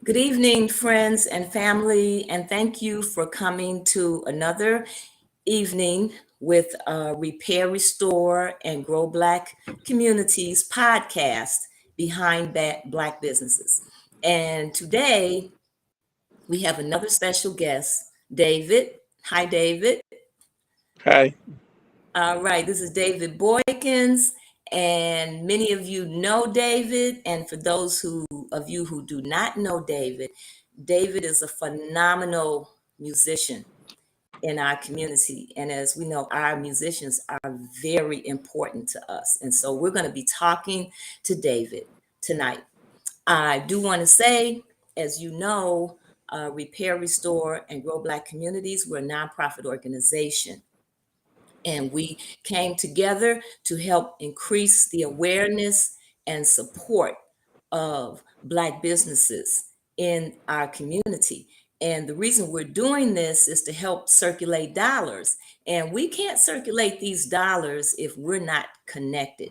Good evening, friends and family, and thank you for coming to another evening with Repair, Restore, and Grow Black Communities podcast behind Black businesses. And today we have another special guest, David. Hi, David. Hi. All right, this is David Boykins, and many of you know David. And for those of you who do not know David, David is a phenomenal musician in our community. And as we know, our musicians are very important to us. And so we're going to be talking to David tonight. I do want to say, as you know, Repair, Restore, and Grow Black Communities, we're a nonprofit organization. And we came together to help increase the awareness and support of Black businesses in our community. And the reason we're doing this is to help circulate dollars. And we can't circulate these dollars if we're not connected.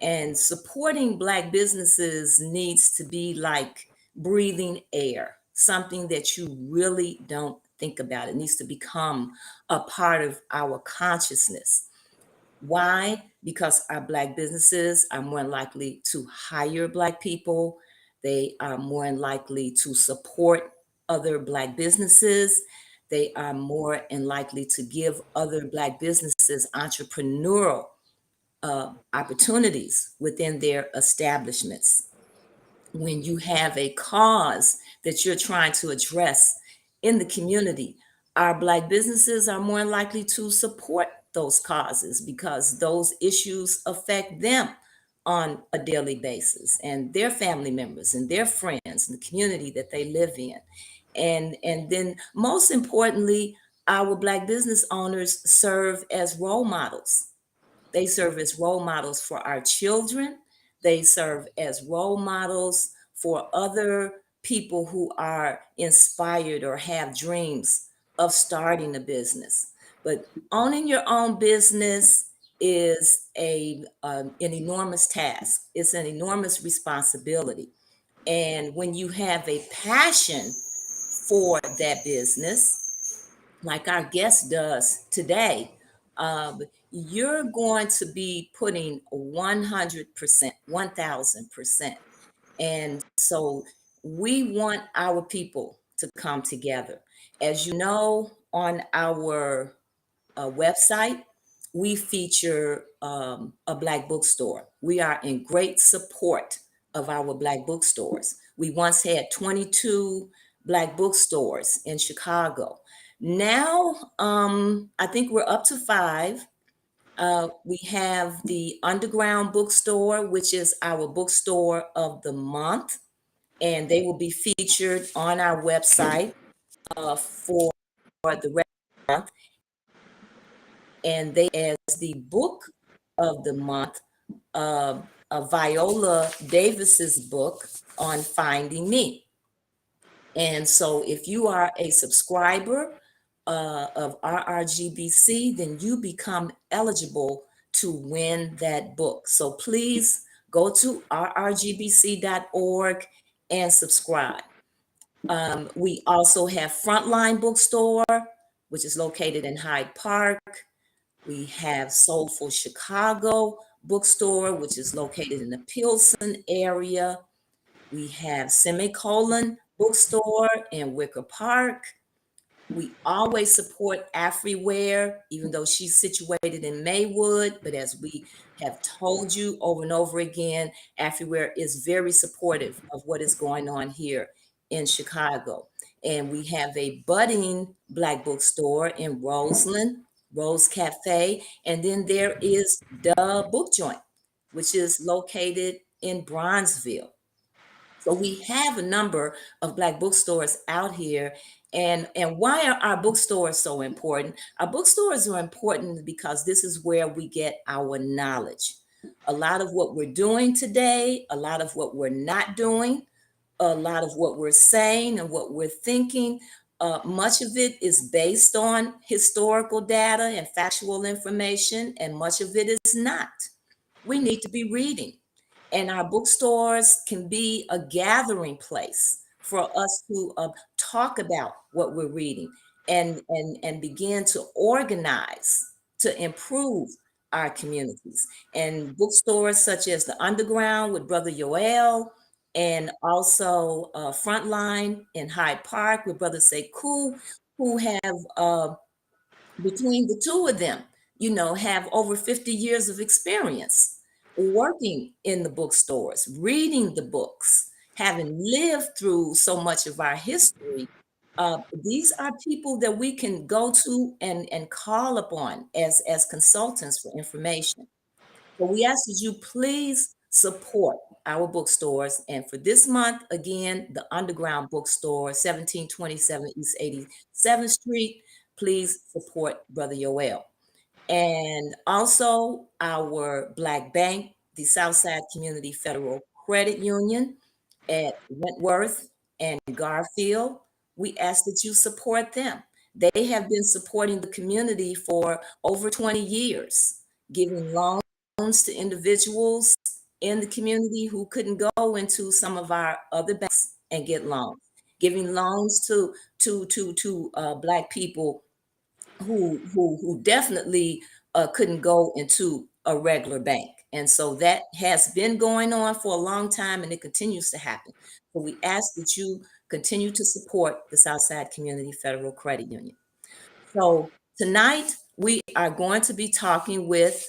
And supporting Black businesses needs to be like breathing air, something that you really don't think about. It needs to become a part of our consciousness. Why? Because our Black businesses are more likely to hire Black people. They are more likely to support other Black businesses. They are more likely to give other Black businesses entrepreneurial opportunities within their establishments. When you have a cause that you're trying to address in the community, our Black businesses are more likely to support those causes because those issues affect them on a daily basis and their family members and their friends and the community that they live in. And then most importantly, our Black business owners serve as role models. They serve as role models for our children. They serve as role models for other people who are inspired or have dreams of starting a business. But owning your own business is an enormous task. It's an enormous responsibility. And when you have a passion for that business, like our guest does today, you're going to be putting 100%, 1000%. And so we want our people to come together. As you know, on our website, we feature a Black bookstore. We are in great support of our Black bookstores. We once had 22 Black bookstores in Chicago. Now, I think we're up to 5. We have the Underground Bookstore, which is our bookstore of the month, and they will be featured on our website for the rest of the month. And they as the book of the month, Viola Davis's book on Finding Me. And so if you are a subscriber of RRGBC, then you become eligible to win that book. So please go to rrgbc.org and subscribe. We also have Frontline Bookstore, which is located in Hyde Park. We have Soulful Chicago Bookstore, which is located in the Pilsen area. We have Semicolon Bookstore in Wicker Park. We always support Afriware, even though she's situated in Maywood. But as we have told you over and over again, Afriware is very supportive of what is going on here in Chicago. And we have a budding Black bookstore in Roseland, Rose Cafe. And then there is the Book Joint, which is located in Bronzeville. So we have a number of Black bookstores out here. And why are our bookstores so important? Our bookstores are important because this is where we get our knowledge. A lot of what we're doing today, a lot of what we're not doing, a lot of what we're saying and what we're thinking, much of it is based on historical data and factual information, and much of it is not. We need to be reading. And our bookstores can be a gathering place for us to talk about what we're reading and begin to organize to improve our communities. And bookstores such as the Underground with Brother Yoel, and also Frontline in Hyde Park with Brother Sekou, who have between the two of them, have over 50 years of experience working in the bookstores, reading the books, having lived through so much of our history. These are people that we can go to and call upon as consultants for information. So we ask that you please support our bookstores. And for this month, again, the Underground Bookstore, 1727 East 87th Street. Please support Brother Yoel. And also our Black Bank, the Southside Community Federal Credit Union at Wentworth and Garfield. We ask that you support them. They have been supporting the community for over 20 years, giving loans to individuals in the community who couldn't go into some of our other banks and get loans, giving loans to Black people who definitely couldn't go into a regular bank. And so that has been going on for a long time and it continues to happen. So we ask that you continue to support the Southside Community Federal Credit Union. So tonight we are going to be talking with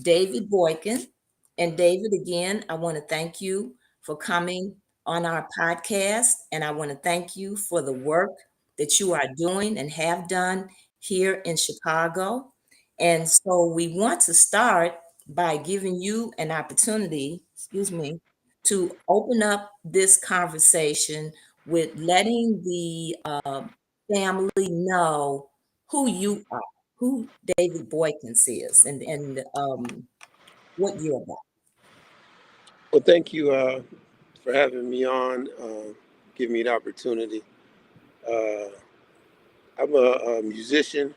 David Boykin. And David, again, I want to thank you for coming on our podcast. And I want to thank you for the work that you are doing and have done here in Chicago. And so we want to start by giving you an opportunity, excuse me, to open up this conversation with letting the family know who you are, who David Boykins is, and what you're about. Well, thank you for having me on, giving me the opportunity. Uh, I'm a musician,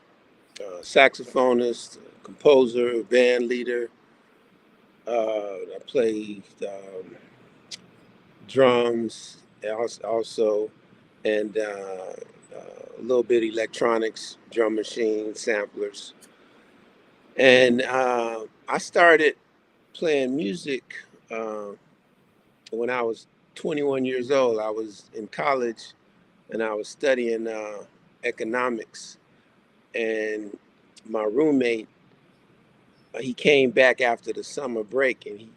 saxophonist, composer, band leader. I play drums also, and a little bit electronics, drum machines, samplers. And I started playing music when I was 21 years old. I was in college and I was studying economics. And my roommate, he came back after the summer break, and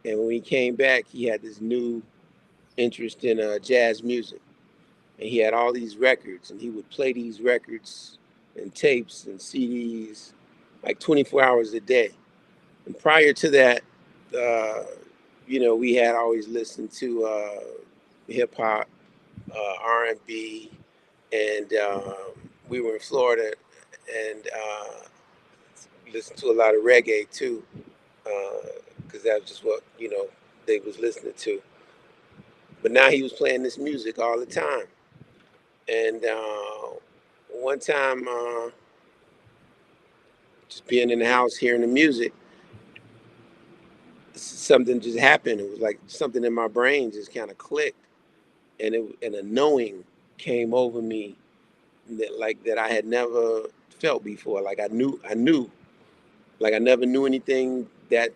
when he came back, he had this new interest in jazz music, and he had all these records, and he would play these records and tapes and CDs like 24 hours a day. And prior to that, uh, we had always listened to hip hop, R&B, and we were in Florida and listened to a lot of reggae too, because that was just what they was listening to. But now he was playing this music all the time, and one time, just being in the house hearing the music, something just happened. It was like something in my brain just kind of clicked, and a knowing came over me that I had never felt before. Like I knew, like I never knew anything that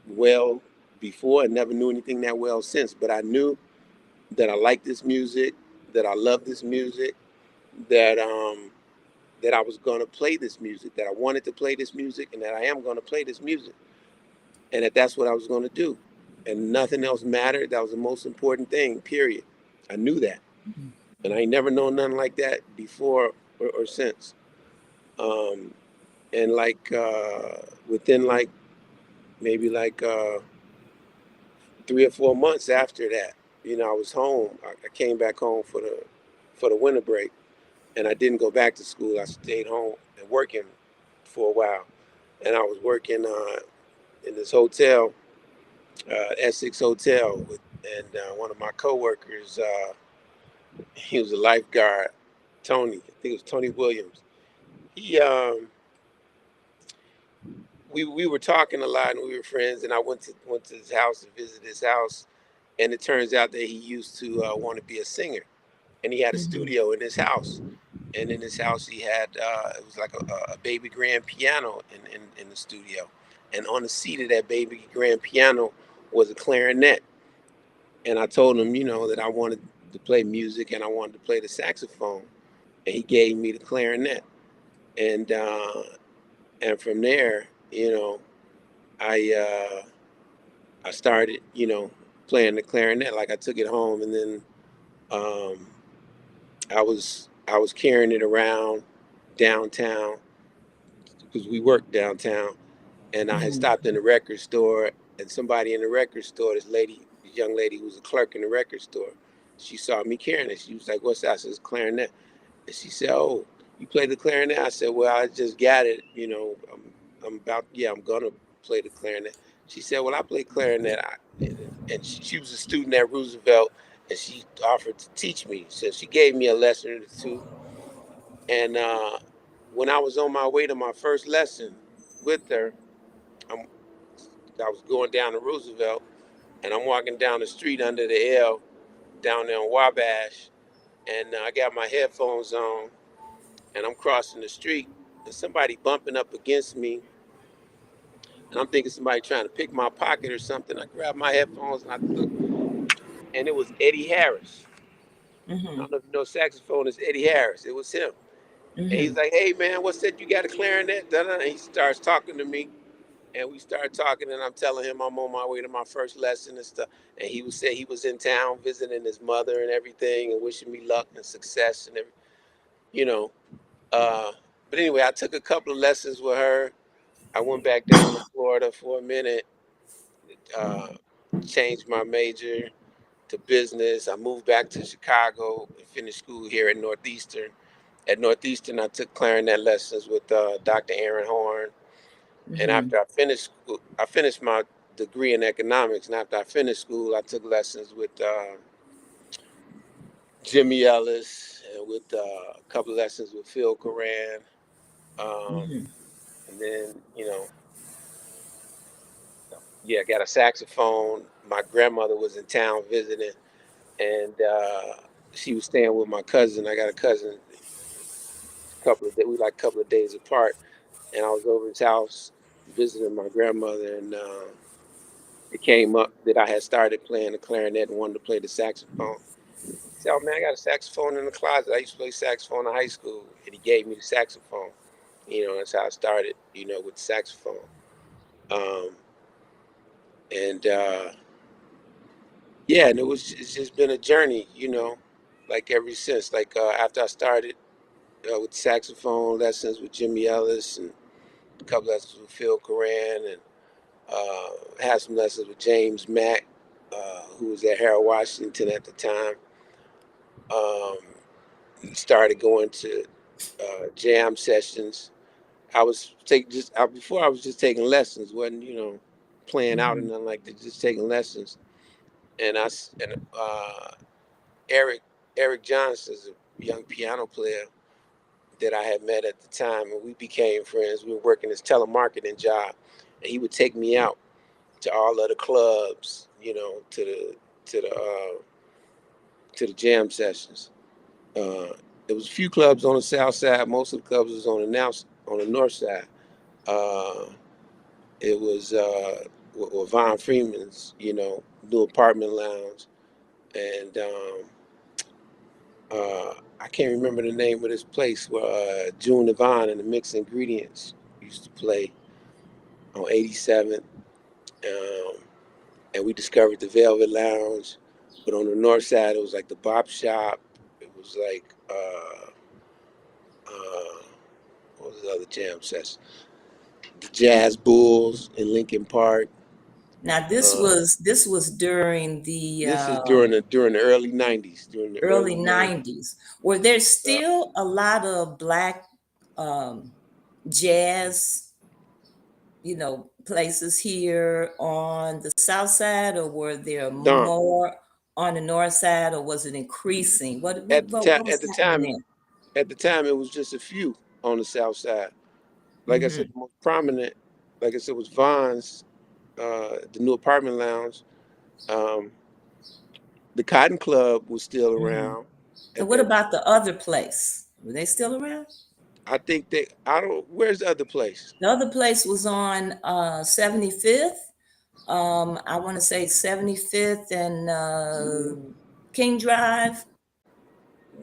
well before, and never knew anything that well since. But I knew that I liked this music, that I loved this music, that that I was gonna play this music, that I wanted to play this music, and that I am gonna play this music, and that's what I was gonna do, and nothing else mattered. That was the most important thing. Period. I knew that, and I ain't never known nothing like that before or since. Um, and like within like maybe like 3 or 4 months after that, I was home. I came back home for the winter break, and I didn't go back to school. I stayed home and working for a while, and I was working in this hotel, Essex Hotel, and one of my coworkers. He was a lifeguard, Tony. I think it was Tony Williams. He we were talking a lot, and we were friends. And I went to his house to visit his house, and it turns out that he used to want to be a singer, and he had a Mhm. studio in his house. And in his house, he had it was like a baby grand piano in the studio, and on the seat of that baby grand piano was a clarinet. And I told him, that I wanted to play music and I wanted to play the saxophone, and he gave me the clarinet. And from there, I I started, playing the clarinet. Like I took it home, and then um, I was carrying it around downtown because we worked downtown, and I had Mhm. stopped in the record store, and somebody in the record store, this young lady who was a clerk in the record store, she saw me carrying it. She was like, "What's that?" I said, "It's clarinet." And she said, "Oh, you play the clarinet?" I said, "Well, I just got it. I'm gonna play the clarinet." She said, "Well, I play clarinet." And she was a student at Roosevelt, and she offered to teach me. So she gave me a lesson or two. And when I was on my way to my first lesson with her, I'm, I was going down to Roosevelt, and I'm walking down the street under the L down there in Wabash, and I got my headphones on, and I'm crossing the street, and somebody bumping up against me, and I'm thinking somebody trying to pick my pocket or something. I grab my headphones and I look, and it was Eddie Harris. I Mhm. don't know if you know saxophonist Eddie Harris. It was him. And he's Mhm. like, "Hey man, what's that? You got a clarinet?" And he starts talking to me, and we started talking, and I'm telling him I'm on my way to my first lesson and stuff. And he would say he was in town visiting his mother and everything, and wishing me luck and success and you know. Uh, but anyway, I took a couple of lessons with her. I went back down to Florida for a minute, uh, changed my major to business. I moved back to Chicago and finished school here at Northeastern. At Northeastern, I took clarinet lessons with Dr. Aaron Horn. And Mhm. after I finished school, I finished my degree in economics. And after I finished school, I took lessons with Jimmy Ellis and with a couple of lessons with Phil Coran. Um, Mhm. and then, yeah, got a saxophone. My grandmother was in town visiting, and she was staying with my cousin. I got a cousin. We like a couple of days apart, and I was over his house visiting my grandmother, and it came up that I had started playing the clarinet and wanted to play the saxophone. He said, "Oh man, I got a saxophone in the closet. I used to play saxophone in high school," and he gave me the saxophone. That's how I started. With the saxophone. Um, and Yeah, and it's just been a journey. Like ever since. Like after I started with saxophone lessons with Jimmy Ellis and a couple lessons with Phil Coran, and had some lessons with James Mack, who was at Harold Washington at the time. Um, Started going to jam sessions. I was taking just before I was just taking lessons, wasn't playing out and Mhm. nothing like that, just taking lessons. And Eric Eric Johnson is a young piano player that I had met at the time, and we became friends. We were working this telemarketing job, and he would take me out to all of the clubs, to the to the jam sessions. There was a few clubs on the south side. Most of the clubs was on the north side. Uh, it was Von Freeman's, new apartment lounge, and I can't remember the name of this place where June Devon and the Mixed Ingredients used to play on 87th. Um, and we discovered the Velvet Lounge. But on the north side, it was like the Bop Shop. It was like, uh, what was the other jam session? The Jazz Bulls in Lincoln Park. Now this Uh, was this was during the this is during the early '90s. During the early early '90s. 90s. Were there Uh, still a lot of black um, jazz, places here on the south side, or were there Don, more on the north side, or was it increasing? What at what the what, time, what was happening at the time, it was just a few on the south side. there? Like I said, Hmm. the most prominent, like I said, was Vaughn's, the new apartment lounge. Um, The Cotton Club was still Hmm. around So at what that about time. the other place? Were they still around? I think they. I don't. Where's the other place? The other place was on 75th. I want to say 75th and King Drive.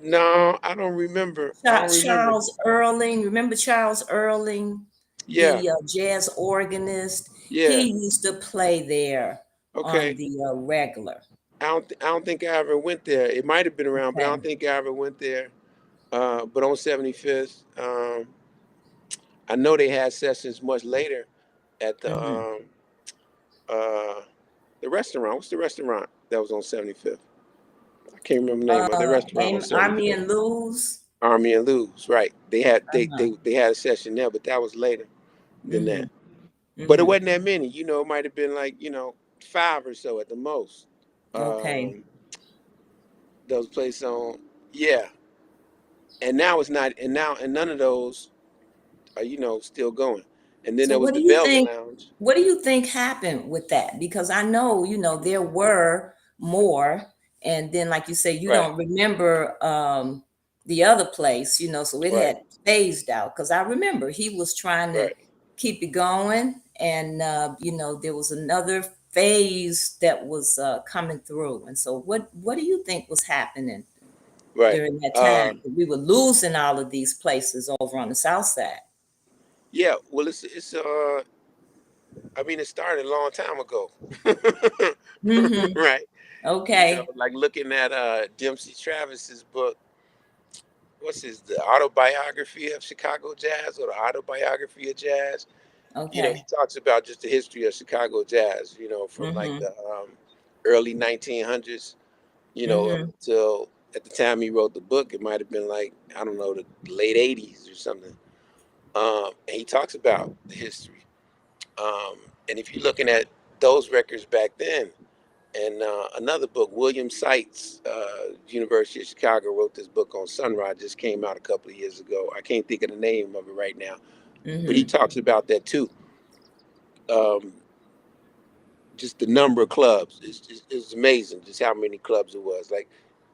No, I don't remember. I don't remember. Charles Earling, remember Charles Earling, Yeah. the jazz organist? Yeah. He used to play there on Okay. the regular. I don't think I ever went there. It might have been around, but I don't Okay. think I ever went there. But on 75th, I know they had sessions much later at Hmm. uh, the restaurant. What's the restaurant that was on 75th? I can't remember the name of the restaurant on Name Army 75th. and Lou's. Army and Lou's, right? They had Uh-huh. they had a session there, but that was later than Hmm. that. But it Hmm. wasn't that many. It might have been like 5 or so at the most. Okay. Um, those places on, yeah. And now it's not, and none of those are still going. And then So there was what do the you Velvet think? Lounge. What do you think happened with that? Because I know, there were more, and then like you say, you Right, don't remember the other place, so it right, had phased out. Because I remember he was trying to right, keep it going, and there was another phase that was coming through. And so, what do you think was happening right. during that Uh, time? We were losing all of these places over on the south side. yeah. Well, it's I mean, it started a long time ago, Hmm. right? Okay. Like looking at Dempsey Travis's book. What's the autobiography of Chicago jazz or the autobiography of jazz? He Okay. talks about just the history of Chicago jazz. From like Mhm. the early 1900s. Up Mhm. until at the time he wrote the book, it might have been like I don't know the late '80s or something. And he talks about the history. Um, and if you're looking at those records back then, and another book, William Seitz, University of Chicago, wrote this book on Sunrise. Just came out a couple of years ago. I can't think of the name of it right now, but he Mhm. talks about that too. Um, just the number of clubs is amazing. Just how many clubs it was. Like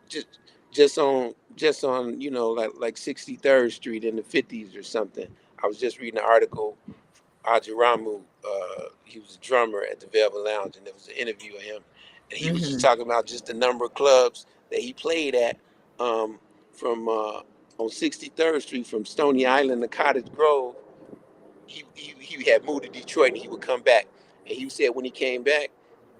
just just on like 63rd Street in the 50s or something. I was just reading an article. Ajiramu, he was a drummer at the Velvet Lounge, and there was an interview of him, and he was just Mhm. talking about just the number of clubs that he played at um, from on 63rd Street from Stony Island to Cottage Grove. He had moved to Detroit, and he would come back, and he said when he came back,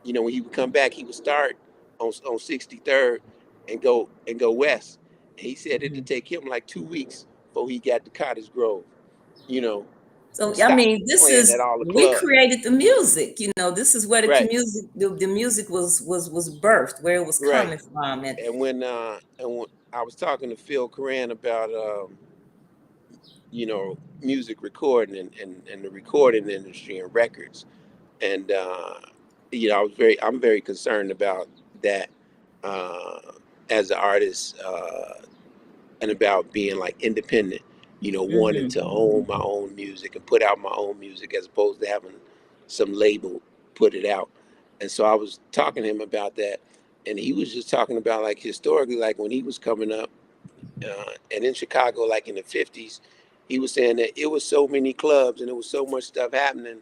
when he would come back, he would start on 63rd and go west. And he said it would Mhm. take him like 2 weeks before he got to Cottage Grove, you know, So and I stop mean, this playing at is all the we clubs. created the music. This is where Right, the music was birthed, where it was right. coming from, and And when I was talking to Phil Coran about music recording and the recording industry and records, and I'm very concerned about that uh, as an artist, and about being like independent, wanting mhm. to own my own music and put out my own music as opposed to having some label put it out. And so I was talking to him about that, and he was just talking about like historically, like when he was coming up, and in Chicago, like in the '50s, he was saying that it was so many clubs and there was so much stuff happening.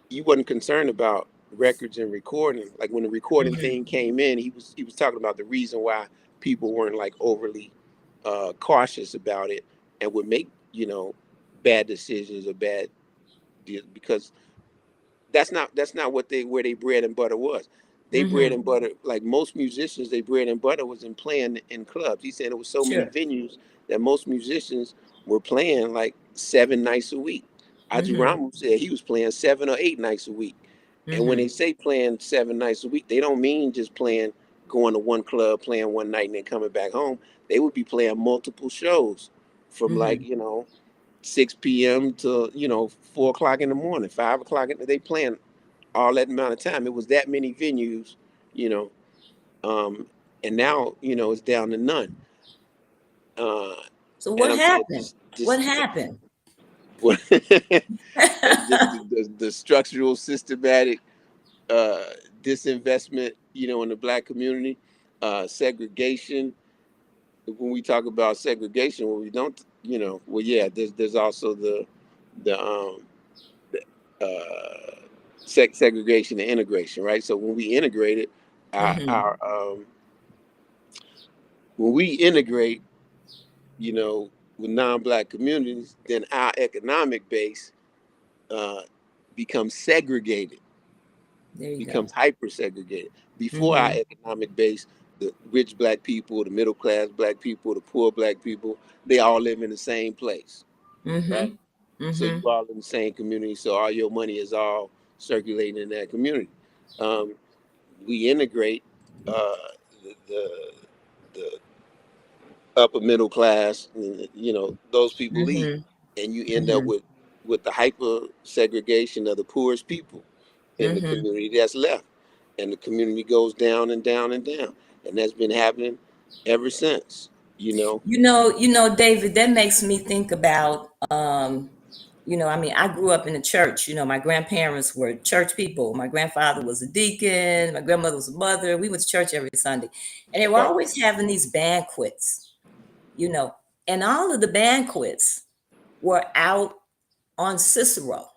You wasn't concerned about records and recording. Like when the recording Mhm. thing came in, he was talking about the reason why people weren't like overly cautious about it and would make bad decisions or bad deals because that's not what they where they bread and butter was. They bread Mhm. and butter, like most musicians, they bread and butter was in playing in clubs. He said there was so many Sure. venues that most musicians were playing like 7 nights a week. Aji Mhm. Ramu said he was playing 7 or 8 nights a week. And when they Mhm. say playing 7 nights a week, they don't mean just playing, going to one club, playing one night and then coming back home. They would be playing multiple shows from like, Mhm. 6 p.m. to 4 o'clock in the morning, 5 o'clock. They playing all that amount of time. It was that many venues, you know, um, and now it's down to none. Uh, So and what I'm saying happened? just What happened? just the structural, systematic uh, disinvestment, in the black community. segregation. When we talk about segregation, when we don't, well, yeah, there's also the segregation and integration, right? So when we integrate it, Mm-hmm. our when we integrate, with non-black communities, then our economic base uh, becomes segregated, There you go. becomes hyper segregated. Before our Mm-hmm. economic base, the rich black people, the middle class black people, the poor black people, they all live in the same place, right? Mm-hmm. So Mm-hmm. you all in the same community, so all your money is all circulating in that community. Um, we integrate uh, the upper middle class, those people leave, Mm-hmm. and you end up Mm-hmm. with the hyper segregation of the poorest people in the Mm-hmm. community that's left, and the community goes down and down and down, and that's been happening ever since. David, that makes me think about, I mean, I grew up in a church. My grandparents were church people. My grandfather was a deacon. My grandmother was a mother. We went to church every Sunday. And they were Right. always having these banquets, you know, and all of the banquets were out on Cicero,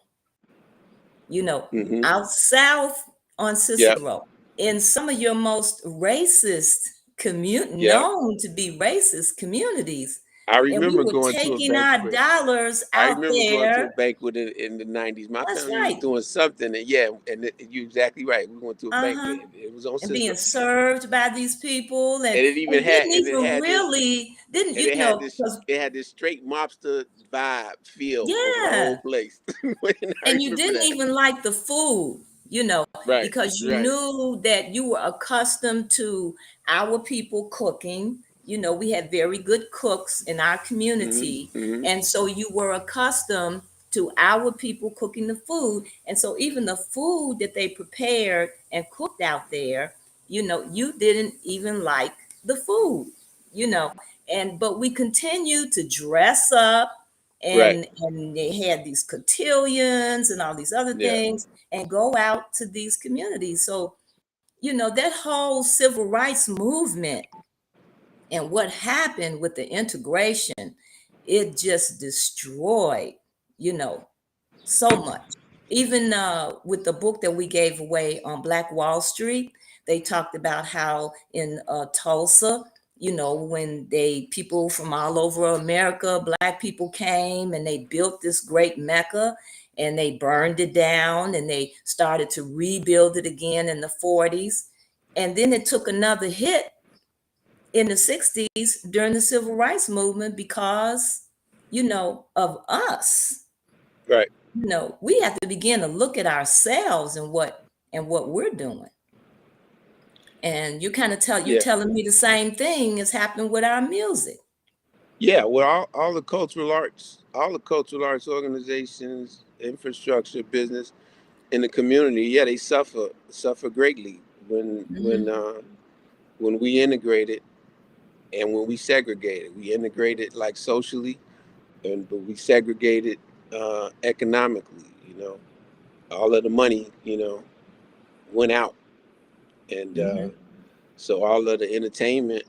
you know, Mm-hmm. out south on Yep. Cicero, in some of your most racist Yep. known to be racist communities. I And we remember were going to a taking our banquet. dollars I out remember going to a there. banquet in the '90s. My That's family was right. doing something, and yeah, and you're exactly right. We went to a Uh-huh. banquet. It was on And being Cicero, served by these people, and and it even and had didn't and it even had this really didn't, and it had this because it had this straight mobster vibe feel over the whole yeah. place. And I And you remember didn't that. even like the food, Right, because you right. knew that you were accustomed to our people cooking. We had very good cooks in our Hmm. community. Hmm. And so you were accustomed to our people cooking the food. And so even the food that they prepared and cooked out there, you didn't even like the food, you know. But we continued to dress up, Right. and they had these cotillions and all these other Yeah. things, and go out to these communities. So that whole civil rights movement and what happened with the integration, it just destroyed, you know so much. Even with the book that we gave away on Black Wall Street, they talked about how in Tulsa, when people from all over America, Black people came and they built this great Mecca, and they burned it down, and they started to rebuild it again in the 40s. And then it took another hit in the 60s during the civil rights movement because, of us. Right. We have to begin to look at ourselves and what we're doing. And you're Yeah. telling me the same thing is happening with our music. Yeah. Well, all the cultural arts organizations, infrastructure, business in the community, yeah, they suffer greatly Hmm. when we integrate it and when we segregate it. We integrate it like socially, but we segregate it economically. All of the money, went out, and Hmm. so all of the entertainment,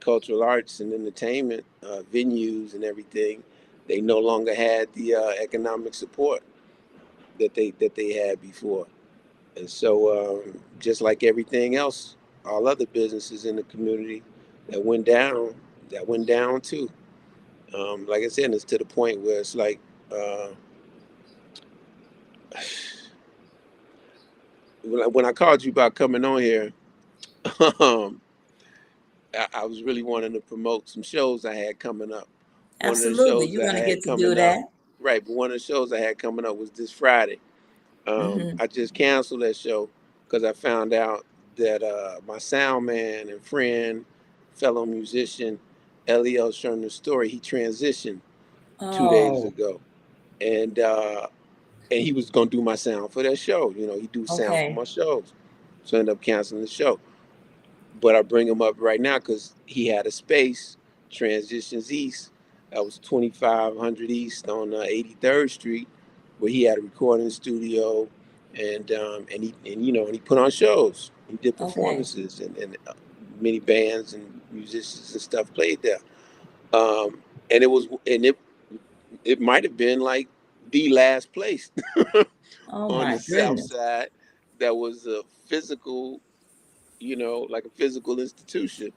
cultural arts, and entertainment venues and everything, they no longer had the economic support that they had before. And so, just like everything else, all other businesses in the community that went down, that went down too. Like I said, it's to the point where it's like, uh, when I called you about coming on here, um, I was really wanting to promote some shows I had coming up. One of the Absolutely. shows You're I going to get had to do coming up, that. right? But one of the shows I had coming up was this Friday. Hmm. I just canceled that show because I found out that my sound man and friend, fellow musician, Eliel Sherman Story, he transitioned 2 days Oh, ago, and he was gonna do my sound for that show. He do sound for okay. my shows, so I ended up canceling the show. But I bring him up right now because he had a space, Transitions East. That was 2500 East on 83rd Street, where he had a recording studio, and he put on shows. He did Okay. performances, and many bands and musicians and stuff played there. And it might have been like the last place Oh on my the South goodness. Side that was a physical, like a physical institution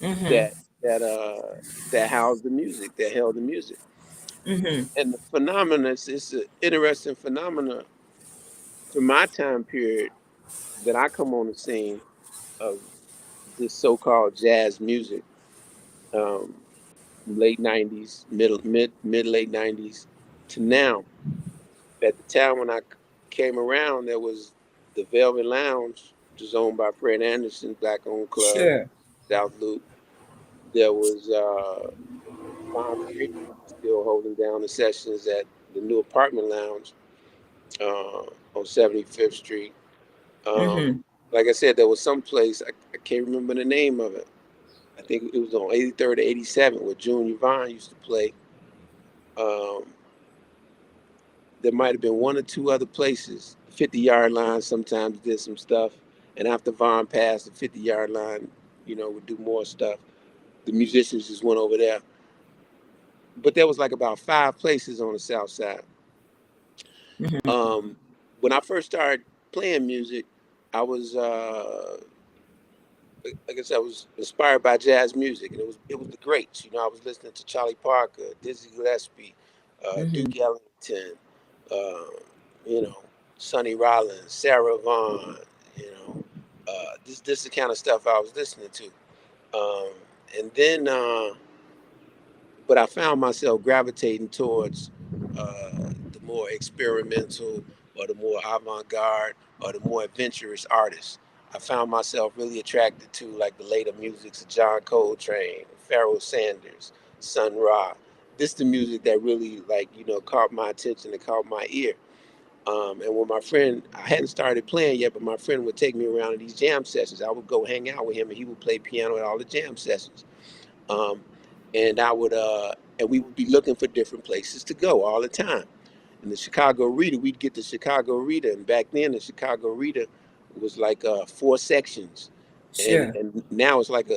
Mm-hmm. that that that housed the music, that held the music. Mm-hmm. And the phenomenon is an interesting phenomenon from my time period that I come on the scene of this so-called jazz music, um, late '90s, mid late '90s to now. At the time when I came around, there was the Velvet Lounge, which was owned by Fred Anderson, black-owned club, Sure. South Loop. There was Concrete, still holding down the sessions at the new apartment lounge on 75th Street. Um, Mm-hmm. like I said, there was some place, I can't remember the name of it. I think it was on 83rd to 87 where Junior Vine used to play. Um, there might have been one or two other places. 50-yard line sometimes did some stuff. And after Vaughn passed, the 50-yard line, would do more stuff. The musicians just went over there. But there was like about five places on the South Side. Mm-hmm. Um, when I first started playing music, I was, like I said, I was inspired by jazz music, and it was the greats. I was listening to Charlie Parker, Dizzy Gillespie, Mm-hmm. Duke Ellington, uh, you know, Sonny Rollins, Sarah Vaughan. This is the kind of stuff I was listening to. And then, but I found myself gravitating towards the more experimental or the more avant-garde or the more adventurous artists. I found myself really attracted to like the later musics of John Coltrane, Pharoah Sanders, Sun Ra. This is the music that really like caught my attention and caught my ear. And when my friend, I hadn't started playing yet, but my friend would take me around to these jam sessions. I would go hang out with him, and he would play piano at all the jam sessions. Um, and we would be looking for different places to go all the time. In the Chicago Reader, we'd get the Chicago Reader, and back then the Chicago Reader was like four sections, and Sure. and now it's like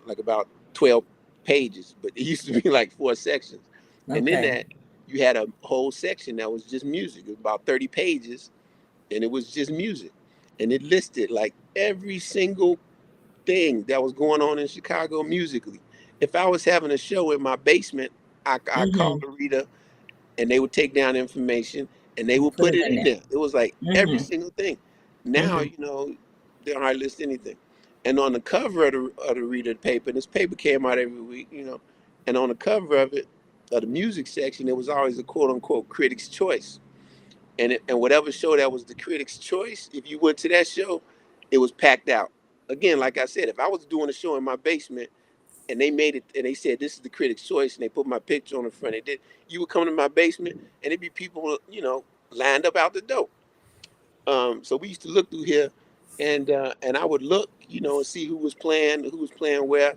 like about 12 pages, but it used to be like four sections. And in Okay. that, you had a whole section that was just music. It was about 30 pages, and it was just music, and it listed like every single thing that was going on in Chicago musically. If I was having a show in my basement, I called Mm-hmm. the reader and they would take down information and they And would put put it it in in there. there. It was like every Mm-hmm. single thing. Now, Mm-hmm. they don't hardly list anything. And on the cover of the reader paper, this paper came out every week, and on the cover of it, of the music section, there was always a quote unquote critic's choice. And whatever show that was the critic's choice, if you went to that show, it was packed out. Again, like I said, if I was doing a show in my basement and they made it and they said this is the critic's choice and they put my picture on the front, they did. You would come to my basement and it'd be people, lined up out the door. So we used to look through here, and I would look, and see who was playing where.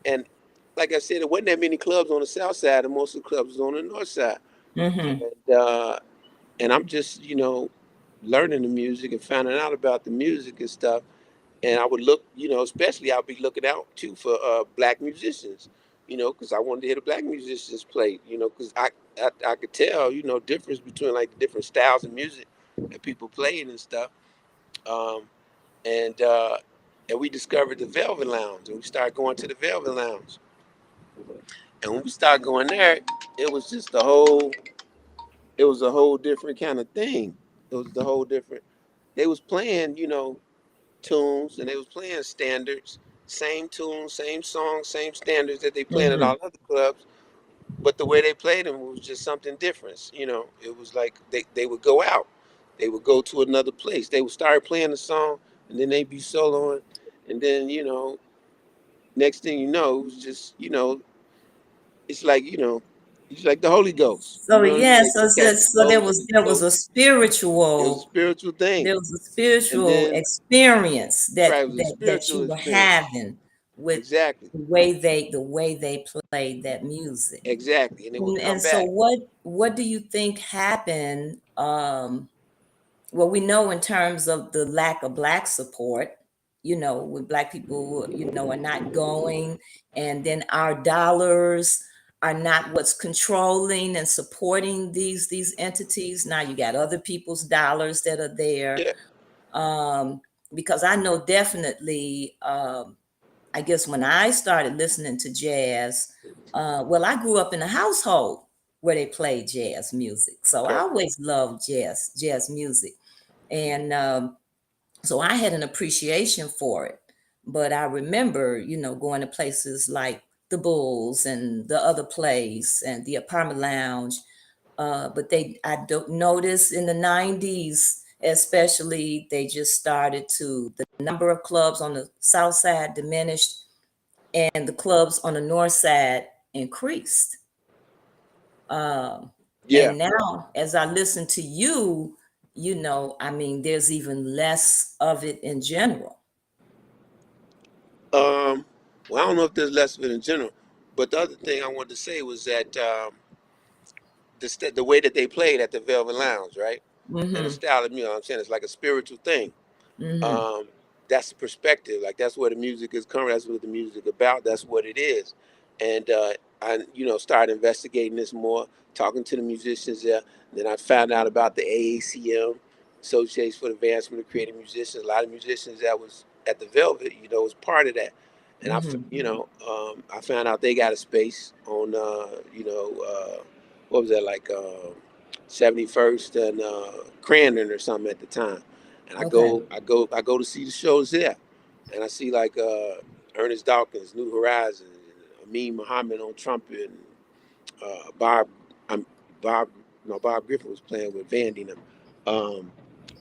And like I said, there wasn't that many clubs on the south side, and most of the clubs was on the north side. Mm-hmm. And I'm just, learning the music and finding out about the music and stuff. And I would look, especially I'll be looking out too for black musicians, because I wanted to hear the black musicians play, because I could tell, difference between like the different styles of music that people playing and stuff. Um, and and we discovered the Velvet Lounge, and we started going to the Velvet Lounge. And when we started going there, it was just it was a whole different kind of thing. It was the whole different. They was playing, tunes, and they was playing standards, same tunes, same songs, same standards that they playing at Mm-hmm. all other clubs. But the way they played them was just something different. It was like they would go out, they would go to another place, they would start playing the song, and then they'd be soloing, and then next thing you know, it was just it's like it's like the Holy Ghost. So They yes, so, just got so there Moses was and there was Joseph. a It was a spiritual spiritual thing, there was a and spiritual then experience right, it was a that spiritual you were experience. having with Exactly. the way they played that music. Exactly, and it would come And so back. what do you think happened? Well, we know in terms of the lack of black support, when black people, are not going, and then our dollars are not what's controlling and supporting these entities. Now you got other people's dollars that are there. Yeah, um, because I know definitely, I guess when I started listening to jazz, well, I grew up in a household where they played jazz music, so I okay, always loved jazz music, and so I had an appreciation for it. But I remember, going to places like the Bulls and the other place and the Apartment Lounge. But I don't notice in the 90s, especially, they just started the number of clubs on the South Side diminished and the clubs on the North Side increased. Um, yeah. and now, as I listen to you, I mean, there's even less of it in general. Well, I don't know if there's less of it in general, but the other thing I wanted to say was that the way that they played at the Velvet Lounge, right, and the Mm-hmm. style of music, I'm saying it's like a spiritual thing. Mm-hmm. um, that's the perspective. Like that's where the music is coming. That's what the music about. That's what it is. And I, started investigating this more, talking to the musicians there. Then I found out about the AACM, Association for the Advancement of Creative Musicians. A lot of musicians that was at the Velvet, was part of that. And Mm-hmm. I found out they got a space on, what was that, like 71st and Crandon or something at the time. And Okay. I go to see the shows there, and I see like Ernest Dawkins, New Horizons, Amin Muhammad on trumpet, and Bob, I'm Bob, no, Bob Griffin was playing with Vandy and them. Um,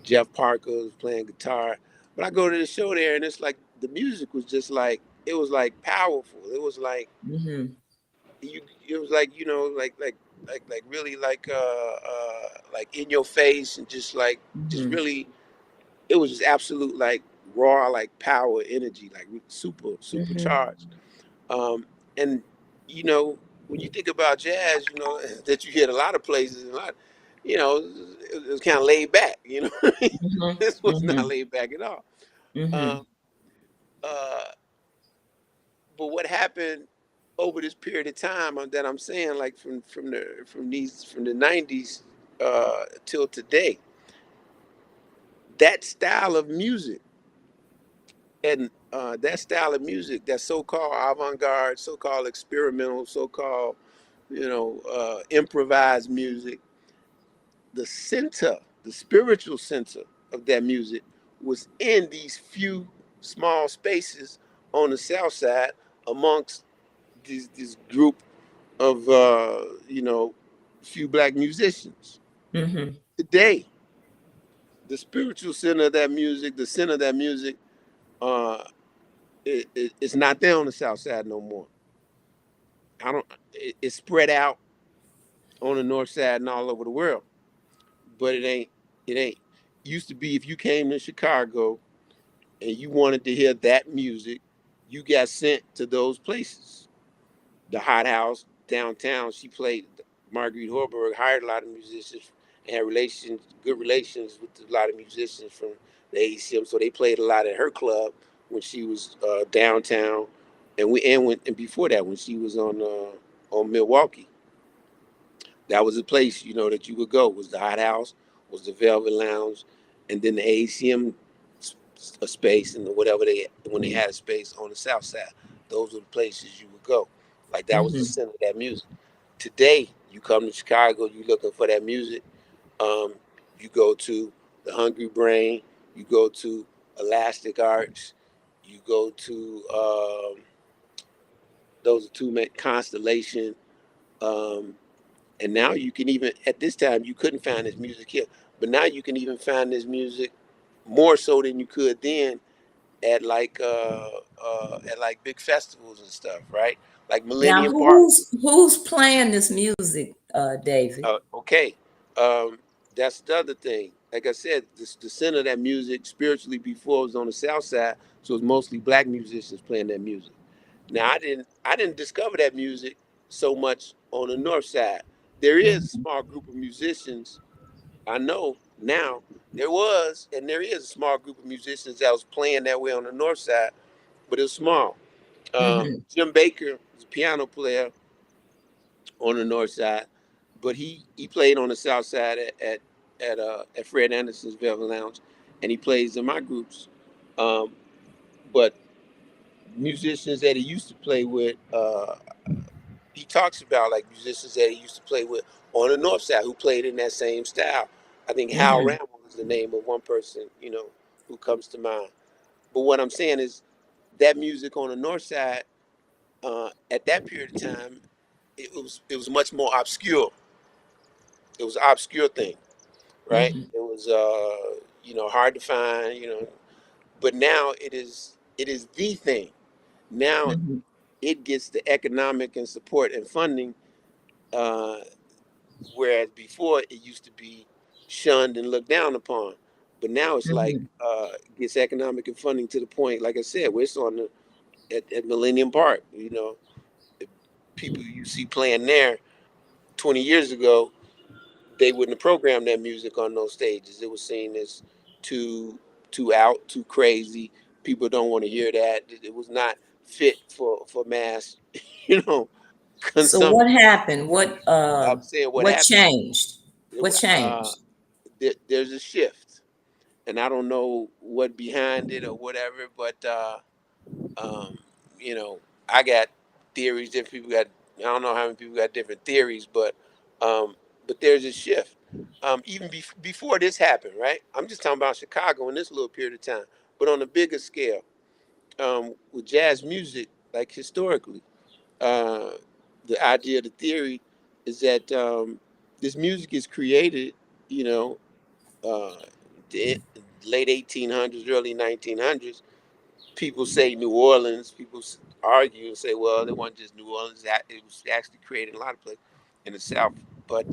Jeff Parker was playing guitar. But I go to the show there, and it's like the music was just like it was like powerful. It was like Mm-hmm. it was like like really like in your face and just Mm-hmm. really it was just absolute like raw like power energy like Mm-hmm. supercharged. And you know when you think about jazz, that you hear a lot of places and a lot, it was kind of laid back. Mm-hmm. This was not Mm-hmm. laid back at all. Mm-hmm. um, uh, but what happened over this period of time that I'm saying, like from the '90s till today, that style of music and that style of music, that so-called avant-garde, so-called experimental, so-called improvised music, the center, the spiritual center of that music was in these few small spaces on the south side amongst this group of few black musicians. Mm-hmm. Today, the spiritual center of that music, the center of that music, uh, it's not there on the south side no more. I don't. It's spread out on the north side and all over the world, but it ain't. It ain't. Used to be if you came to Chicago and you wanted to hear that music, you got sent to those places. The Hot House downtown. She played. Marguerite Horberg hired a lot of musicians and had good relations with a lot of musicians from the ACM. So they played a lot at her club when she was downtown, and before that when she was on Milwaukee. That was the place that you would go. Was the Hot House, was the Velvet Lounge, and then the ACM a space and whatever they when they had a space on the South Side. Those were the places you would go. Like that was the Mm-hmm. center of that music. Today, you come to Chicago, you looking for that music. Um, you go to the Hungry Brain, you go to Elastic Arts, you go to those are two Constellation, um, and now you can even at this time you couldn't find this music here, but now you can even find this music more so than you could then at like big festivals and stuff, right? Like Now, Millennium Park. who's playing this music, David? Okay, um, that's the other thing. Like I said, the center of that music spiritually before was on the south side, so it's mostly black musicians playing that music. Now I didn't discover that music so much on the north side. There is a Mm-hmm. small group of musicians I know now there was and there is a small group of musicians that was playing that way on the north side, but it's small. Mm-hmm. Jim Baker was a piano player on the north side, but he played on the south side at Fred Anderson's Velvet Lounge, and he plays in my groups. Um, but musicians that he used to play with, he talks about like musicians that he used to play with on the north side who played in that same style. I think Hal Mm-hmm. Ramble is the name of one person, who comes to mind. But what I'm saying is that music on the north side, at that period of time, it was much more obscure. It was an obscure thing, right? Mm-hmm. It was hard to find, but now it is the thing. Now Mm-hmm. it gets the economic and support and funding, uh, whereas before it used to be shunned and looked down upon. But now it's like, Mm-hmm. gets economic and funding to the point, like I said, where it's on at Millennium Park. The people you see playing there 20 years ago, they wouldn't have programmed that music on those stages. It was seen as too too out, too crazy. People don't want to hear that. It was not fit for mass, you know, So what consumption. happened? I'm saying what What happened. changed? What Uh, changed? there's a shift, and I don't know what behind it or whatever, but um, you know, I got theories. Different people got. I don't know how many people got different theories, um, but there's a shift. Even before this happened, right? I'm just talking about Chicago in this little period of time, but on a bigger scale, with jazz music, like historically, uh, the idea, the theory, is that this music is created, you know, uh, the late 1800s, early 1900s. People say New Orleans. People argue and say, well, it wasn't just New Orleans. That it was actually created in a lot of places in the South. But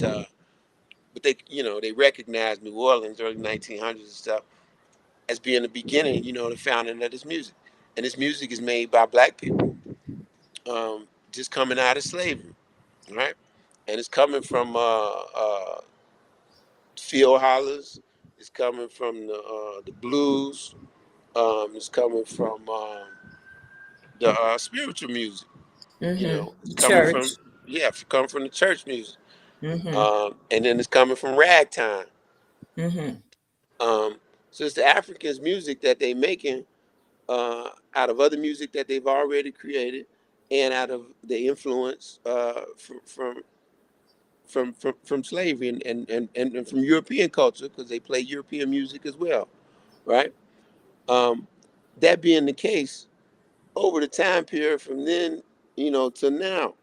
they, they recognize New Orleans, early 1900s and stuff, as being the beginning, the founding of this music. And this music is made by black people, just coming out of slavery, right? And it's coming from field hollers. It's coming from the blues. It's coming from the spiritual music. Mm-hmm. It's coming from, Church. yeah, coming from the church music. Mm-hmm. And then it's coming from ragtime. Mm-hmm. Um, so it's the Africans' music that they making, out of other music that they've already created, and out of the influence, from slavery and from European culture, because they play European music as well, right? Um, that being the case, over the time period from then, to now,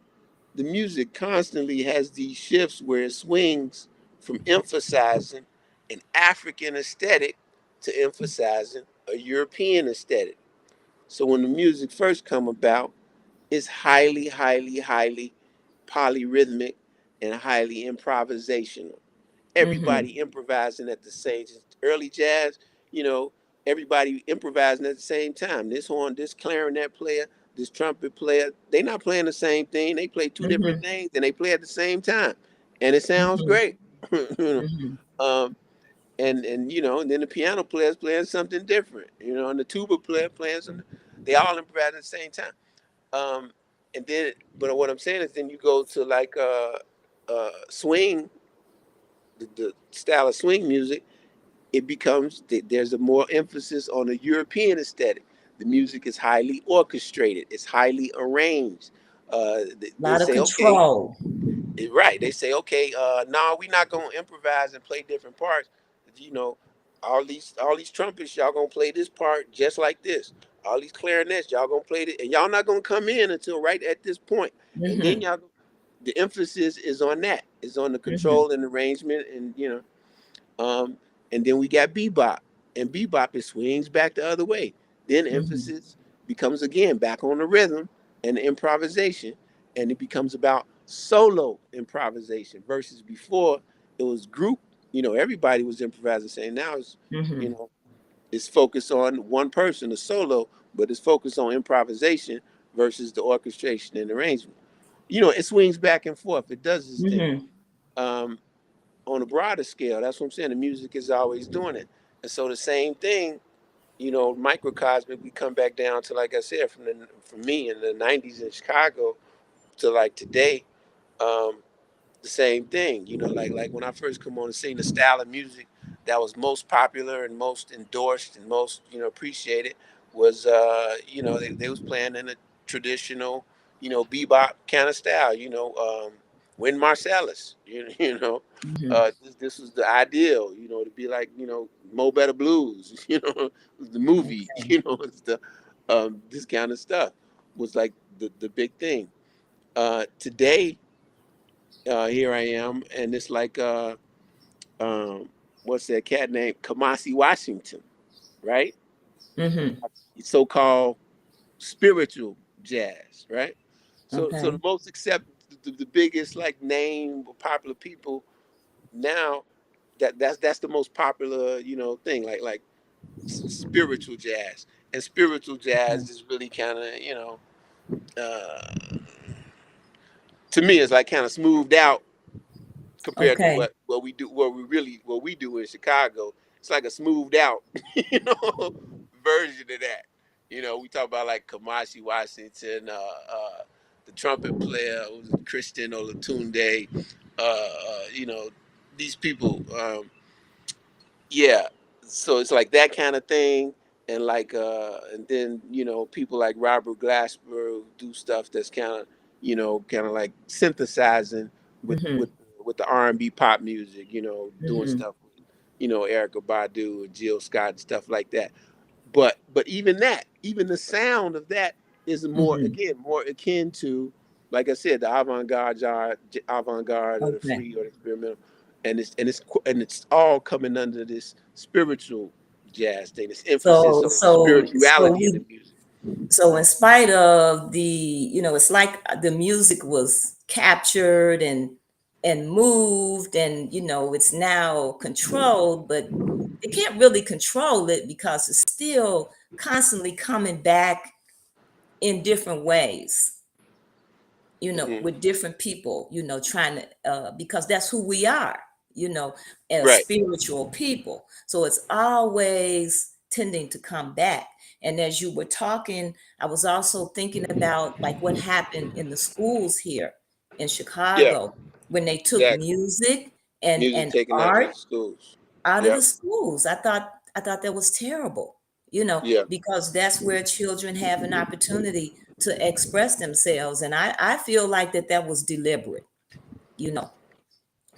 the music constantly has these shifts where it swings from emphasizing an African aesthetic to emphasizing a European aesthetic. So when the music first come about, it's highly, highly, highly polyrhythmic and highly improvisational. Mm-hmm. Everybody improvising at the same. Early jazz, you know, everybody improvising at the same time. This horn, this clarinet player, this trumpet player, they not playing the same thing. They play two different Mm-hmm. things and they play at the same time, and it sounds Mm-hmm. great. you know, Mm-hmm. um, and then the piano player's playing something different. And the tuba player playing something. They all improvise at the same time. Um, and then, but what I'm saying is, then you go to like swing, the style of swing music. It becomes there's a more emphasis on a European aesthetic. The music is highly orchestrated. It's highly arranged. A They lot of say, okay, control. right. They say, okay, no, we're not gonna improvise and play different parts. You know, all these trumpets, y'all gonna play this part just like this. All these clarinets, y'all gonna play it, and y'all not gonna come in until right at this point. And then Mm-hmm. the emphasis is on that. It's on the Mm-hmm. control and arrangement, um, and then we got bebop, and bebop it swings back the other way. Then Mm-hmm. emphasis becomes again back on the rhythm and the improvisation, and it becomes about solo improvisation versus before it was group. Everybody was improvising. Saying now you Mm-hmm. know, it's focused on one person, a solo, but it's focused on improvisation versus the orchestration and arrangement. It swings back and forth. It does its thing. Mm-hmm. Um, on a broader scale. That's what I'm saying. The music is always doing it. And so the same thing, you know, microcosmic, we come back down to, like I said, from me in the 90s in Chicago to like today. Um, the same thing. You know, like when I first come on the scene, the style of music that was most popular and most endorsed and most, you know, appreciated was, you know, they was playing in a traditional, you know, bebop kind of style. You know, Wynn Marsalis. You know, Hmm. this was the ideal. You know, to be like, you know, Mo Better Blues. You know, the movie. Okay. You know, it's the this kind of stuff was like the big thing. Today, here I am, and it's like um, what's that cat named Kamasi Washington, right? Hmm. So-called spiritual jazz, right? So the Okay. most accept the biggest like name popular people now, that's the most popular, you know, thing, like spiritual jazz. And spiritual Okay. jazz is really kind of, you know, uh, to me it's like kind of smoothed out compared to Okay. what we do, what we do in Chicago. It's like a smoothed out, you know, version of that. You know, we talk about like Kamashi Washington, the trumpet player, Christian Olatunde, you know, these people. Yeah, so it's like that kind of thing, and like and then, you know, people like Robert Glasper who do stuff that's kind of, you know, kind of like synthesizing with Hmm. with the R&B pop music, you know, doing Hmm. stuff with, you know, Erica Badu and Jill Scott and stuff like that. But even that, even the sound of that is more, Hmm. again, more akin to, like I said, the avant-garde or the Okay. free or the experimental, and it's all coming under this spiritual jazz thing, this emphasis So on the so so spirituality of the we music. so in spite of the, it's like the music was captured and moved, and it's now controlled, but it can't really control it because it's still constantly coming back in different ways, Hmm. with different people, trying to, because that's who we are, as Right. spiritual people. So it's always tending to come back. And as you were talking, I was also thinking about like what happened in the schools here in Yeah. Chicago when they took Exactly. music and Music taken out of art the schools. out of Yeah. the schools. I thought that was terrible, Yeah. because that's where children have an opportunity to express themselves. And I feel like that was deliberate, you know,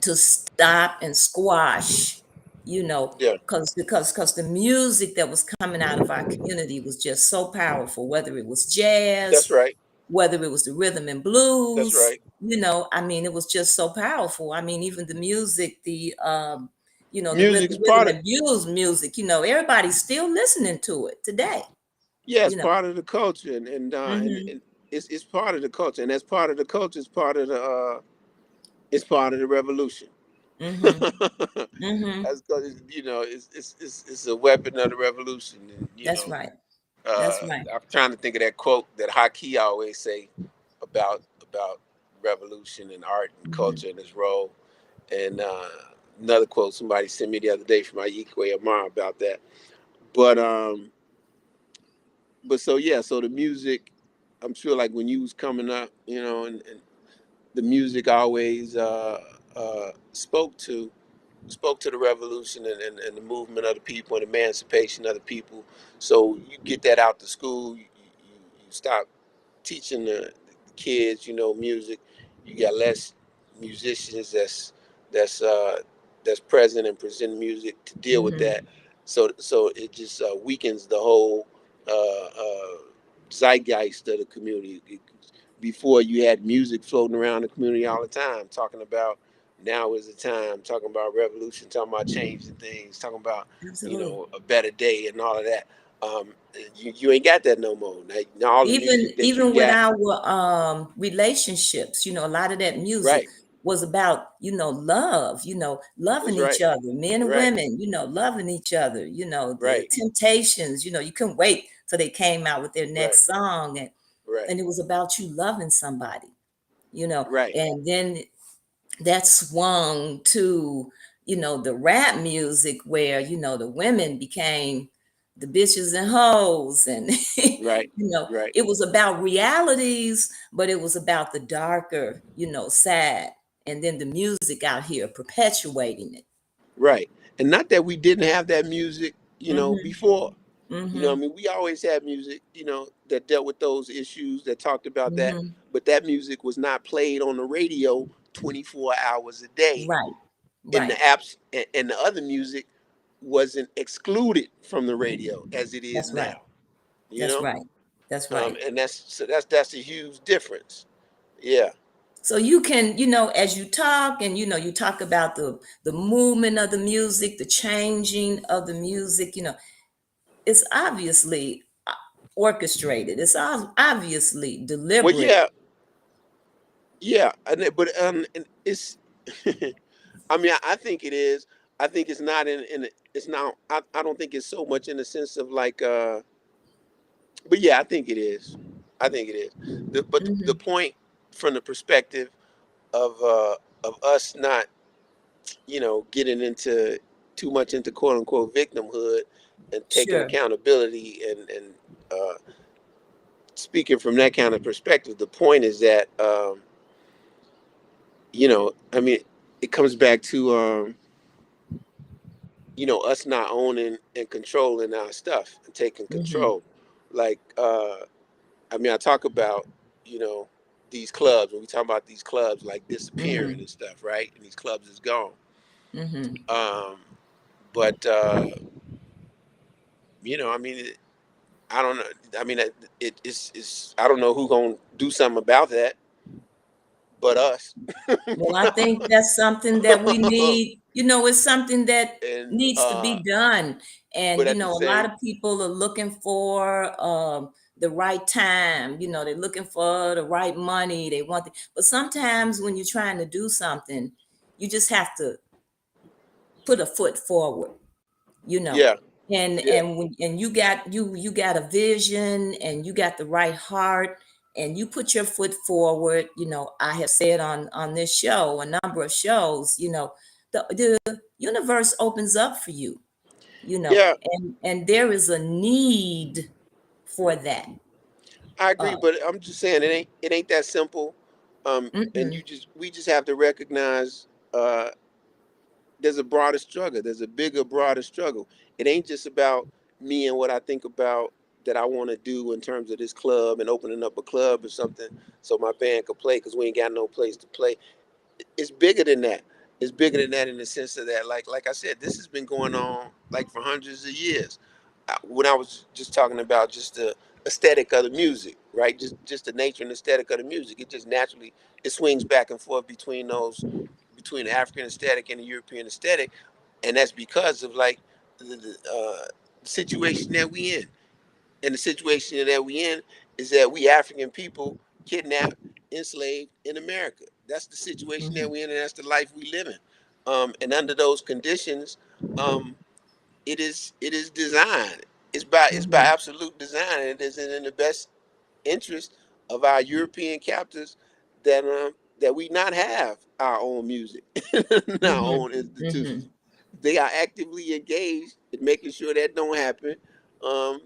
to stop and squash, Yeah. because the music that was coming out of our community was just so powerful, whether it was That's jazz, right. whether it was the rhythm and That's blues, right. I mean, it was just so powerful. I mean, even the music, the Music is rhythm part of, and blues music, everybody's still listening to it today, yeah, it's you know. part of the culture, Mhm. and it's part of the culture, and as part of the culture, it's part of the it's part of the revolution. Mhm. Mhm. That's because, you know, it's a weapon of the revolution, and you That's know, right. That's right. I'm trying to think of that quote that Haki always say about revolution and art and Mhm. culture and its role, and another quote somebody sent me the other day from Ayikwe Amar about that, but so yeah, so the music, I'm sure like when you was coming up, you know, and the music always spoke to the revolution and the movement of the people and emancipation of the people. So you get that out to school, you stop teaching the kids, you know, music. You got less musicians that's uh, that's present and present music to deal with Mhm. that. So it just weakens the whole zeitgeist of the community. Before you had music floating around the community all the time, talking about now is the time, talking about revolution, talking about changing things, talking about, you Absolutely. know, a better day and all of that. Um, you ain't got that no more. Now all the Even music that you even with got, our relationships, a lot of that music right, was about, love, loving that's each right, other, men and right, women, loving each other, the right, Temptations, you couldn't wait till they came out with their right, next song, and right, and it was about you loving somebody, right, and then that swung to, the rap music where, the women became the bitches and hoes. And, Right, right, it was about realities, but it was about the darker, side. And then the music out here perpetuating it. right. And not that we didn't have that music, Mm-hmm. before. I Mm-hmm. mean, we always had music, that dealt with those issues, that talked about that. Mm-hmm. But that music was not played on the radio 24 hours a day. Right. In the Right. apps, and the other music wasn't excluded from the radio as it is That's right. now. You That's know, right. That's right. and that's a huge difference. Yeah, So you can, as you talk, and you talk about the movement of the music, the changing of the music, it's obviously orchestrated. It's obviously well, deliberate. yeah, yeah, but and it's. I mean, I think it is. I think it's not it's not. I don't think it's so much in the sense of like. But yeah, I think it is. I think it is. The Hmm. point from the perspective of us not, getting into too much into quote unquote victimhood and taking Sure. accountability and uh, speaking from that kind of perspective. The point is that I mean, it comes back to us not owning and controlling our stuff and taking Hmm. control. Like I mean, I talk about you know these clubs when we talk about these clubs like disappearing Hmm. and stuff, right? And these clubs is gone. Hmm. Um, but I mean, I don't know. I mean, it's I don't know who gonna do something about that, but us. Well, I think that's something that we need. It's something that and needs to be done. but And, at the a lot same, of people are looking for the right time. They're looking for the right money. They want, but sometimes when you're trying to do something, you just have to put a foot forward, you know. yeah, And yeah, when you got a vision and you got the right heart and you put your foot forward. I have said on this show, a number of shows, the universe opens up for you, yeah. and there is a need for that. I uh agree, but I'm just saying it ain't that simple. And mm-mm, we just have to recognize there's a broader struggle. There's a bigger, broader struggle. It ain't just about me and what I think about that I want to do in terms of this club and opening up a club or something so my band could play because we ain't got no place to play. It's bigger than that. It's bigger than that in the sense of that, like I said, this has been going on like for hundreds of years. When I was just talking about just the aesthetic of the music, right? Just the nature and aesthetic of the music. It just naturally it swings back and forth between the African aesthetic and the European aesthetic, and that's because of like the situation that we in. And the situation that we in is that we African people kidnapped, enslaved in America. That's the situation that mm-hmm, we in, and that's the life we live in. And under those conditions, um, it is designed. It's by mm-hmm, absolute design, and it is in the best interest of our European captors that we not have our own music, our mm-hmm, own mm-hmm, institutions. They are actively engaged in making sure that don't happen. Um,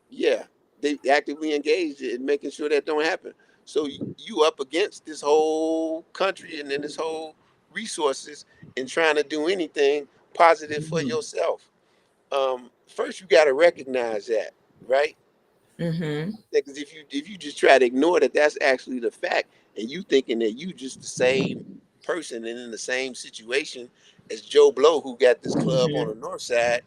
yeah, they actively engaged in making sure that don't happen. So you up against this whole country and then this whole resources and trying to do anything positive for mm-hmm, yourself. First, you got to recognize that, right? mm-hmm, Because if you just try to ignore that, that's actually the fact, and you thinking that you just the same person and in the same situation as Joe Blow who got this club on mm-hmm, the north side,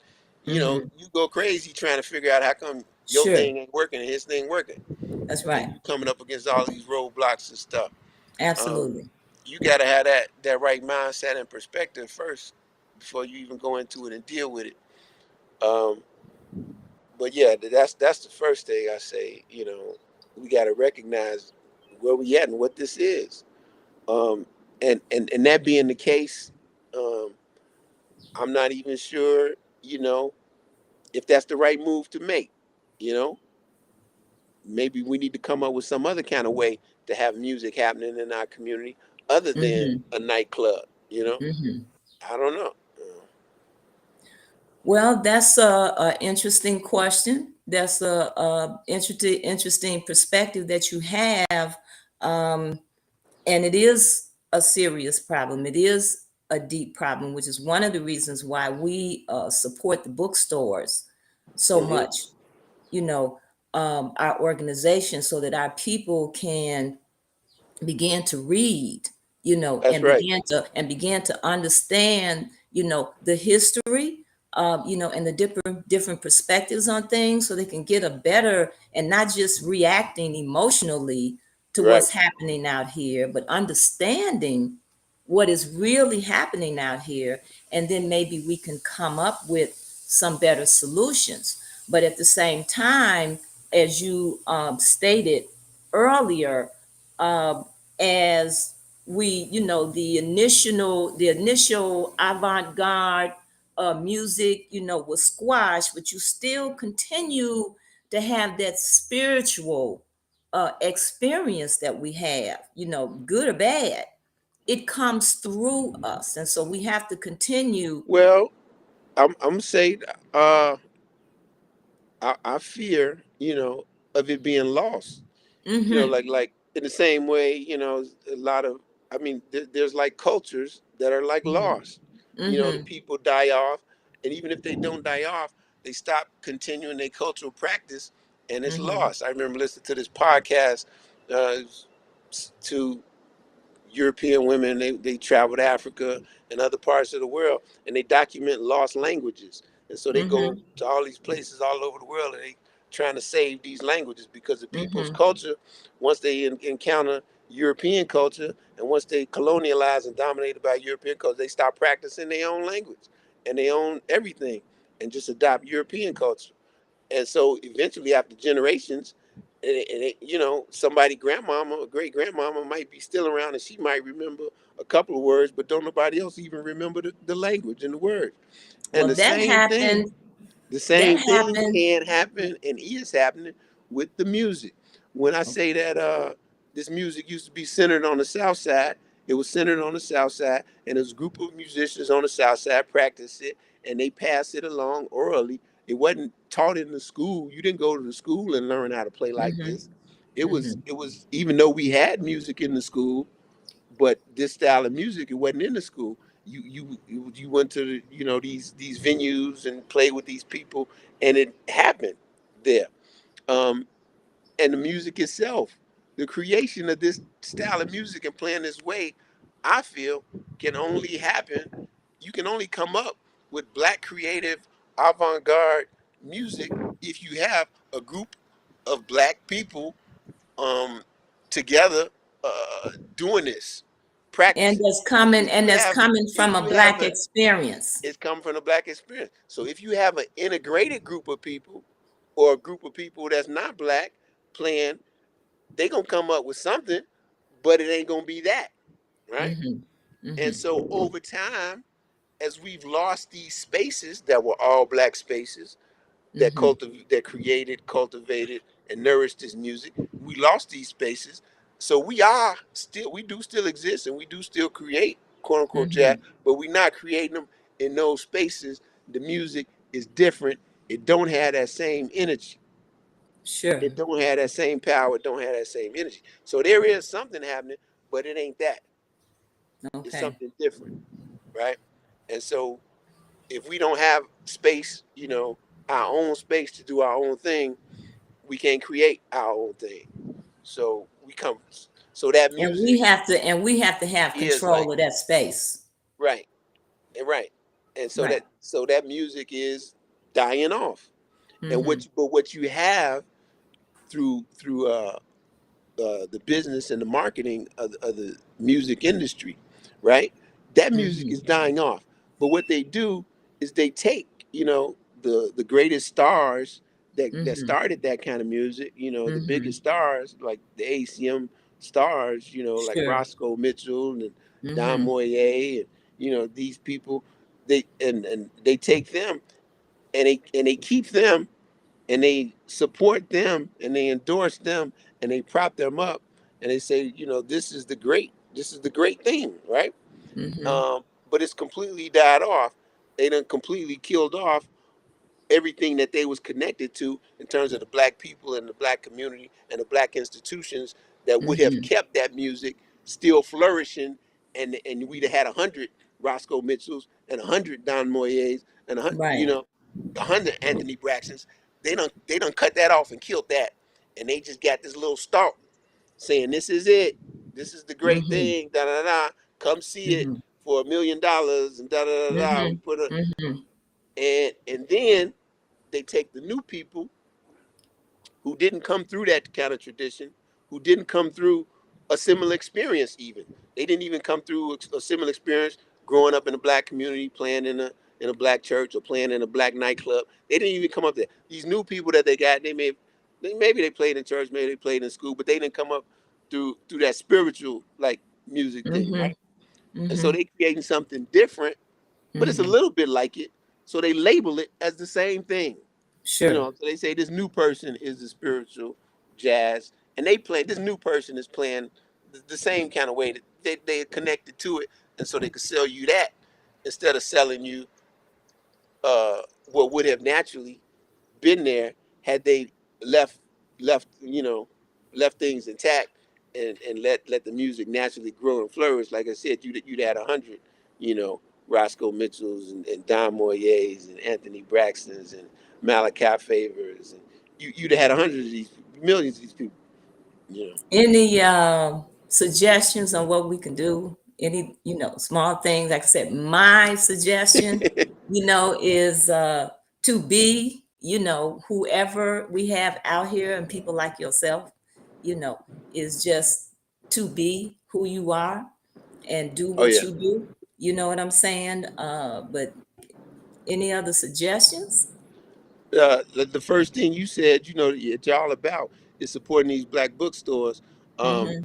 mm-hmm. you go crazy trying to figure out how come your Sure. thing ain't working and his thing working, That's and right. you coming up against all these roadblocks and stuff. Um, Absolutely. you got to have that right mindset and perspective first before you even go into it and deal with it. Um, but yeah, that's the first thing I say. We got to recognize where we at and what this is. Um, and that being the case, um, I'm not even sure, if that's the right move to make. You know, Maybe we need to come up with some other kind of way to have music happening in our community other than Mm-hmm. a nightclub, you know? Mm-hmm. I don't know. Well, that's a interesting question. That's a interesting perspective that you have, um, and it is a serious problem. It is a deep problem, which is one of the reasons why we support the bookstores so Hmm. much. You know, our organization, so that our people can began to read, That's right. and began to understand, the history, and the different perspectives on things, so they can get a better, and not just reacting emotionally to Right. what's happening out here, but understanding what is really happening out here, and then maybe we can come up with some better solutions. But at the same time, as you stated earlier, um, as we, the initial avant-garde music, was squashed, but you still continue to have that spiritual experience that we have, good or bad. It comes through us, and so we have to continue. Well, I'm say, uh, I fear, of it being lost. Mm-hmm. Like in the same way, a lot of, I mean, there's like cultures that are like Mm-hmm. lost. The Mm-hmm. people die off, and even if they don't die off, they stop continuing their cultural practice, and it's Mm-hmm. lost. I remember listening to this podcast, uh, to European women. They travel to Africa and other parts of the world, and they document lost languages. And so they go Mm-hmm. to all these places all over the world, and they trying to save these languages, because the people's Mm-hmm. culture, once they encounter European culture, and once they colonialized and dominated by European culture, they stop practicing their own language and their own everything, and just adopt European culture. And so eventually, after generations, somebody, grandmama or great grandmama, might be still around, and she might remember a couple of words, but don't nobody else even remember the language and the words. And Well, that happened. the That same thing happened. can happen and is happening with the music. When I Okay. say that this music used to be centered on the South Side, it was centered on the South Side, and there's a group of musicians on the South Side practice it, and they pass it along orally. It wasn't taught in the school. You didn't go to the school and learn how to play like Mm-hmm. this. It was Mm-hmm. it was even though we had music in the school, but this style of music, it wasn't in the school. You went to these venues and played with these people, and it happened there. Um, and the music itself, the creation of this style of music and playing this way, I feel, can only happen. You can only come up with black creative avant-garde music if you have a group of black people, um, together, doing this, And practicing. that's coming, If you have, if from a you have black a, experience. it's come from the black experience. So if you have an integrated group of people, or a group of people that's not black playing, they gonna come up with something, but it ain't gonna be that, right? Mm-hmm. And Mm-hmm. so over time, as we've lost these spaces that were all black spaces, Mm-hmm. that created, cultivated, and nourished this music. We lost these spaces, so we do still exist, and we do still create, quote unquote, jazz, Mm-hmm. but we're not creating them in those spaces. The music is different. It don't have that same energy. Sure. It don't have that same power. It don't have that same energy. So there is something happening, but it ain't that. It's Okay. something different, right? And so if we don't have space, our own space to do our own thing, we can't create our own thing. So we come. So that And music we have to have is control like, of that space. right, and right, and so Right. that music is dying off. And Mm-hmm. what you have through the business and the marketing of the music industry, right? That music Mm-hmm. is dying off. But what they do is they take, the greatest stars that Mm-hmm. started that kind of music, the Mm-hmm. biggest stars like the ACM stars, like Sure. Roscoe Mitchell and Don Mm-hmm. Moye, and these people, and they take them, and they keep them, and they support them, and they endorse them, and they prop them up, and they say, this is the great. This is the great thing, right? Mm-hmm. But it's completely died off. They done completely killed off everything that they was connected to in terms of the black people and the black community and the black institutions that would have Mm-hmm. kept that music still flourishing, and we'd have had 100 Roscoe Mitchells and 100 Don Moyes and 100, you Right. know, 100 Anthony Braxtons. They done cut that off and killed that, and they just got this little stalk saying this is it, this is the great Mm-hmm. thing, da da da. Come see it Mm-hmm. for $1 million and da da da da. We Mm-hmm. put a Mm-hmm. and then they take the new people who didn't come through that kind of tradition, who didn't come through a similar experience even. They didn't even come through a similar experience growing up in a black community, playing in a black church or playing in a black nightclub. They didn't even come up there. These new people that they got, maybe they played in church, maybe they played in school, but they didn't come up through that spiritual like music thing, Mm-hmm. right? And so Mm-hmm. they creating something different, but it's a Mm-hmm. little bit like it. So they label it as the same thing. Sure. So they say this new person is the spiritual jazz, and they play this new person is playing the same kind of way that they are connected to it, and so they could sell you that instead of selling you uh, what would have naturally been there had they left left things intact and let the music naturally grow and flourish. Like I said, you'd had 100, you know, Roscoe Mitchells and Don Moyes and Anthony Braxtons and Malachi Favors, and you'd have had 100 of these, millions of these people, you Any suggestions on what we can do? Any, small things? Like I said, my suggestion, know. is to be, whoever we have out here and people like yourself, you know, is just to be who you are and do Oh what yeah. you do. You know what I'm saying? But any other suggestions? The first thing you said, it's all about is supporting these black bookstores. Um, Mm-hmm.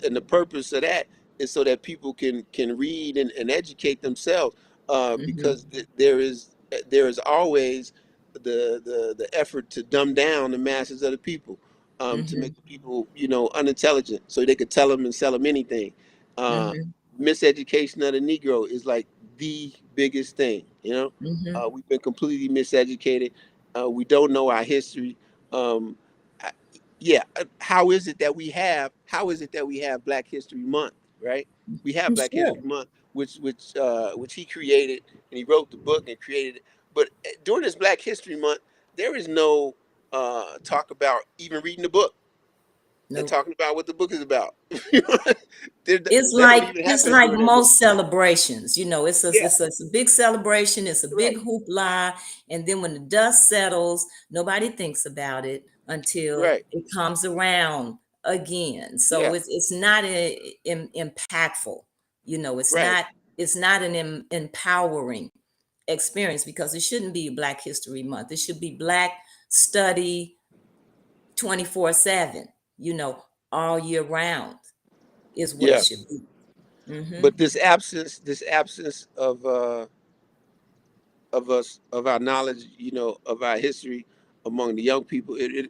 and the purpose of that is so that people can read and educate themselves. Mm-hmm. Because there is always the effort to dumb down the masses of the people, to Mm-hmm. make the people unintelligent, so they could tell them and sell them anything. Uh, Mm-hmm. Miseducation of the Negro is like the biggest thing. Mm-hmm. We've been completely miseducated. We don't know our history. Um, I- yeah, how is it that we have Black History Month, right? We have Black Sure. History Month, which he created, and he wrote the book and created it. But during this Black History Month, there is no talk about even reading the book and Nope. talking about what the book is about. they, It's they don't like even it's happen like during that month. most celebrations, it's a Yeah, it's a big celebration, it's a big right, hoopla, and then when the dust settles, nobody thinks about it until right, it comes around again. So yeah, it's not impactful, it's right, not an empowering experience because it shouldn't be Black History Month. It should be Black Study 24/7, all year round is what it yeah. should be. Mm-hmm. But this absence of our knowledge, of our history among the young people, it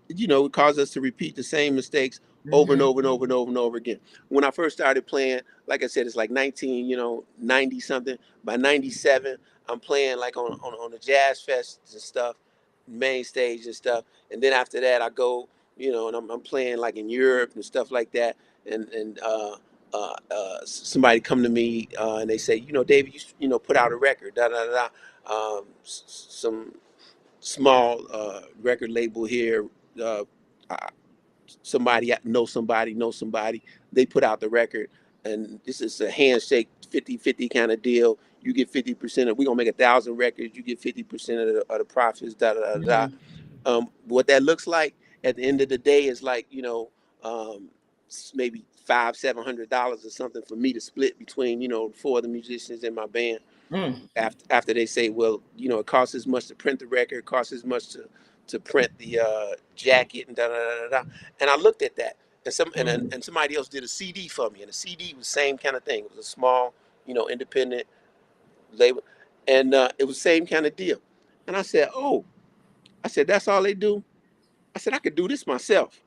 caused us to repeat the same mistakes over and Mm-hmm. over and over and over and over again. When I first started playing, like I said, it's like 90 something. By 97, I'm playing like on the jazz fests and stuff, main stage and stuff. And then after that, I go, and I'm playing like in Europe and stuff like that. And somebody come to me and they say, David, put out a record, da da da. Some small record label here. Uh, uh, somebody know somebody. They put out the record, and this is a handshake 50-50 kind of deal. You get 50% of. We're gonna make 1,000 records. You get 50% of the profits. Da da da da. Mm-hmm. What that looks like at the end of the day is like um, maybe $500-700 or something for me to split between four of the musicians in my band. Mm. After they say, well, it costs as much to print the record, it costs as much to print the jacket and da da da da. And I looked at that, and Mm-hmm. and somebody else did a CD for me, and the CD was the same kind of thing. It was a small, independent label, and it was the same kind of deal. And I said, oh, I said that's all they do. I said I could do this myself.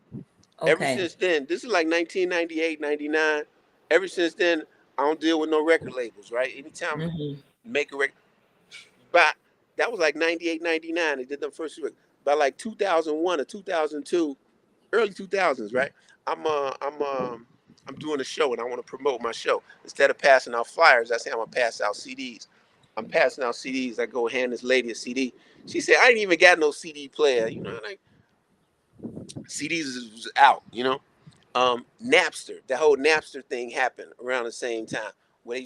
Ever Okay. since then, this is like 1998, 99. Ever since then, I don't deal with no record labels, right? Anytime I Mm-hmm. make a record, but that was like 98, 99. They did the first record. By like 2001 or 2002, early 2000s, right? I'm uh I'm um I'm doing a show and I want to promote my show. Instead of passing out flyers, I say I'm gonna pass out CDs. I'm passing out CDs. I go hand this lady a CD. She said I ain't even got no CD player. Like CDs was out. Napster, the whole Napster thing happened around the same time. Where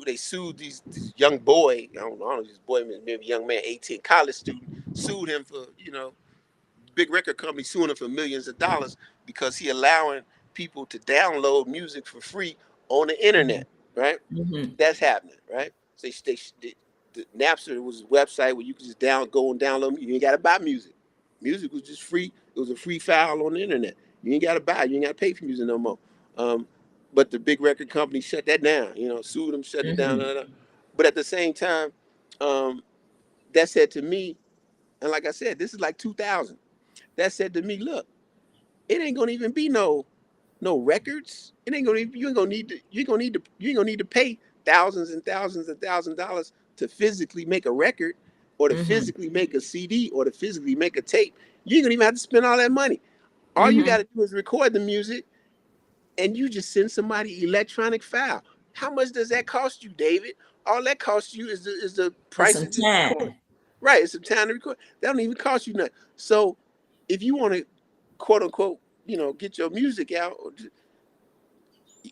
they sued these young boy, I don't know, this boy, maybe young man, 18, college student, sued him for, big record company suing him for millions of dollars because he allowing people to download music for free on the internet, right? Mm-hmm. That's happening, right? So the Napster was a website where you could just go and download. You ain't got to buy music. Music was just free. It was a free file on the internet. You ain't got to buy. You ain't got to pay for music no more. Um, but the big record company shut that down. Sued them, shut it down. Mm-hmm. Da, da, da. But at the same time, um, that said to me, and like I said, this is like 2000. That said to me, look, it ain't gonna even be no records. It ain't gonna you ain't gonna need to you ain't gonna need to pay thousands and thousands and $1,000s to physically make a record or to Mm-hmm. physically make a CD or to physically make a tape. You ain't gonna even have to spend all that money. All you Mm-hmm. gotta do is record the music and you just send somebody electronic file. How much does that cost you, David? All that costs you is the It's price some of just recording. time. Right, it's some time to record. That don't even cost you nothing. So if you want to quote unquote, get your music out,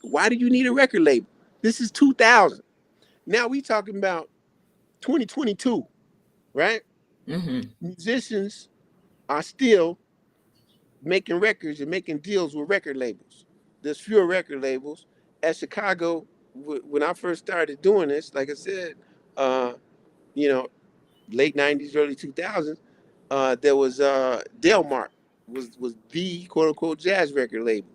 why do you need a record label? This is 2000. Now we talking about 2022, right? Mm-hmm. Musicians are still making records and making deals with record labels. There's fewer record labels. At Chicago, when I first started doing this, like I said, uh, you know, late 90s, early 2000s, there was Delmark was the quote unquote jazz record label.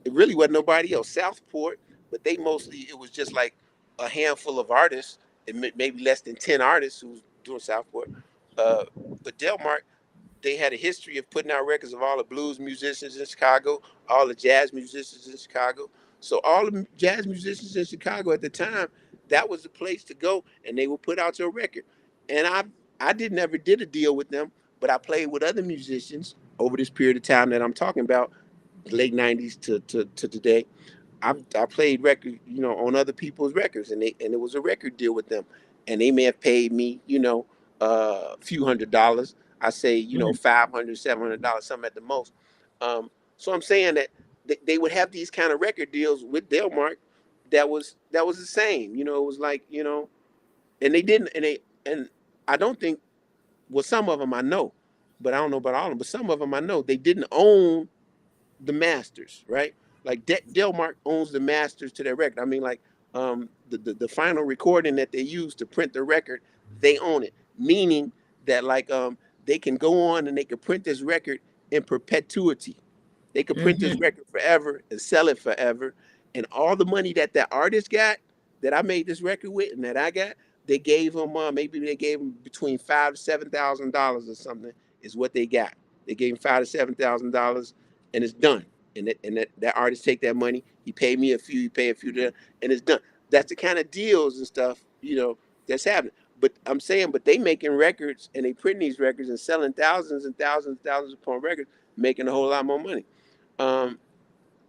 It really wasn't nobody else. Southport, but they mostly it was just like a handful of artists, and maybe less than 10 artists who was doing Southport. Uh, but Delmark, they had a history of putting out records of all the blues musicians in Chicago, all the jazz musicians in Chicago. So all the jazz musicians in Chicago at the time, that was the place to go, and they would put out your record. And I did never did a deal with them, but I played with other musicians over this period of time that I'm talking about, late 90s to today. I played record, on other people's records, and it was a record deal with them, and they may have paid me, a few $100s. I say, Mm-hmm. 500, $700, something at the most. So I'm saying that they would have these kind of record deals with Delmark that was the same. It was like, and they didn't, and I don't think, well, some of them I know, but I don't know about all of them. But some of them I know they didn't own the masters, right? Like Delmark owns the masters to their record. I mean, like the final recording that they use to print the record, they own it. Meaning that like they can go on and they can print this record in perpetuity. They could print this Mm-hmm. record forever and sell it forever. And all the money that that artist got, that I made this record with, and that I got, they gave them maybe they gave them between $5,000 to $7,000 or something is what they got. They gave them $5,000 to $7,000, and it's done. And that artist take that money. He paid me a few. He paid a few to them, and it's done. That's the kind of deals and stuff that's happening. But I'm saying, but they making records and they printing these records and selling thousands and thousands and thousands upon records, making a whole lot more money. Um,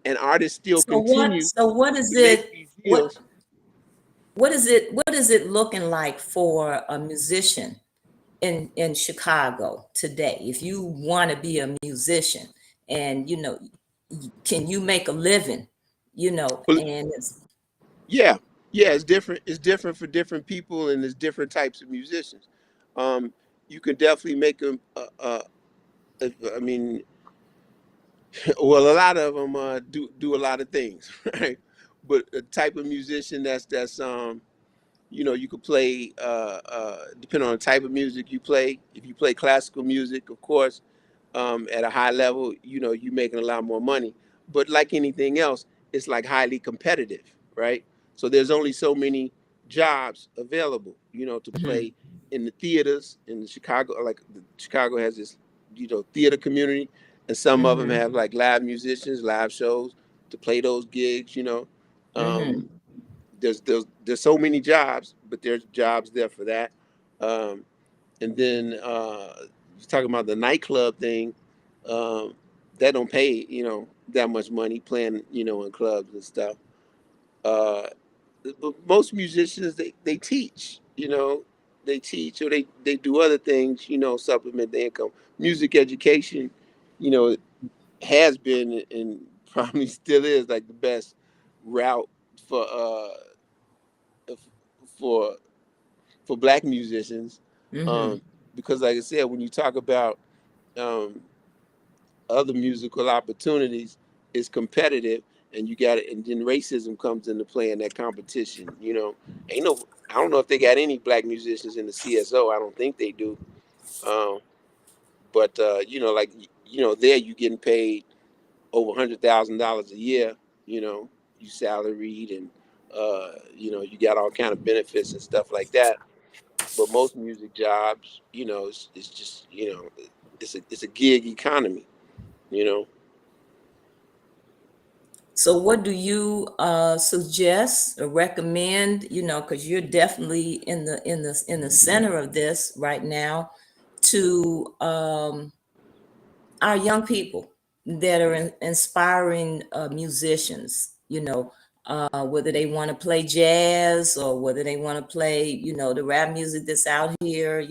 and artists still So what? continue So what is to make it? these What deals. what is it? What is it looking like for a musician in Chicago today? If you want to be a musician, and can you make a living? Well, And it's yeah, yeah, it's different. It's different for different people, and there's different types of musicians. Um, you can definitely make them. I mean, well, a lot of them do a lot of things, right? But a type of musician that's you could play depending on the type of music you play. If you play classical music, of course, at a high level, you're making a lot more money. But like anything else, it's like highly competitive, right? So there's only so many jobs available, to Mhm, play in the theaters in Chicago. Like Chicago has this, theater community, and some of them mhm, have like live musicians, live shows to play those gigs. Mm-hmm. There's so many jobs, but there's jobs there for that. Um, and then you're talking about the nightclub thing. Um, that don't pay, that much money playing, in clubs and stuff. Uh, but most musicians they teach, they teach or they do other things, supplement their income. Music education, you know, has been and probably still is like the best route for for for black musicians, Mm-hmm. um, because like I said, when you talk about um, other musical opportunities, it's competitive, and you got it, and then racism comes into play in that competition. Ain't no, I don't know if they got any black musicians in the CSO. I don't think they do. Um, but like there you getting paid over $100,000 a year. You salaried, and you got all kind of benefits and stuff like that. But most music jobs, it's just it's a gig economy. You know, So what do you suggest or recommend, because you're definitely in the center of this right now, to our young people that are inspiring musicians, whether they want to play jazz or whether they want to play, the rap music that's out here,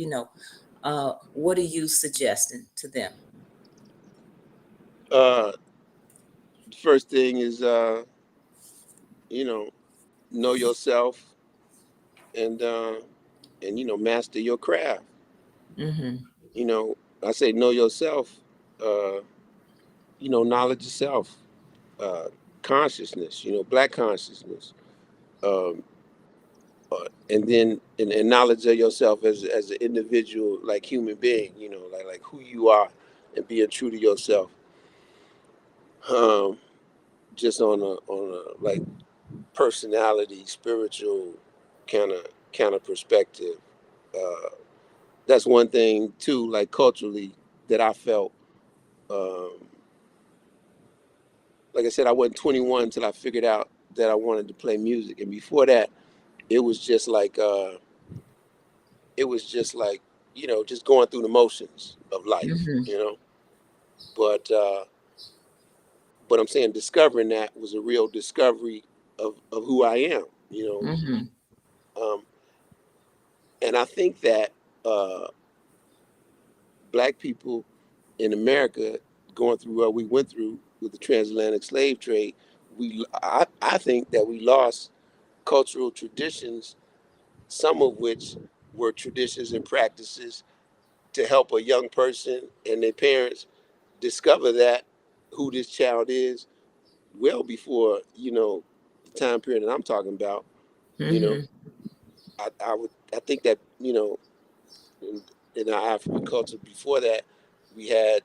what are you suggesting to them? uh, the first thing is you know know yourself, and master your craft. Mm-hmm. You know, I say know yourself. Uh, knowledge of self, uh, consciousness. Black consciousness. Um, and then and knowledge of yourself as an individual, like human being. Like who you are, and being true to yourself. Um, just on a like personality, spiritual kind of perspective. Uh, that's one thing too, like culturally, that I felt. Um, like I said, I wasn't 21 until I figured out that I wanted to play music, and before that, it was just like just going through the motions of life. Mm-hmm. But I'm saying discovering that was a real discovery of who I am. Mm-hmm. Um, and I think that black people in America, going through what we went through with the transatlantic slave trade, I think that we lost cultural traditions, some of which were traditions and practices to help a young person and their parents discover that who this child is well before the time period that I'm talking about. You know, Mm-hmm. I think that in, in our African culture before that, we had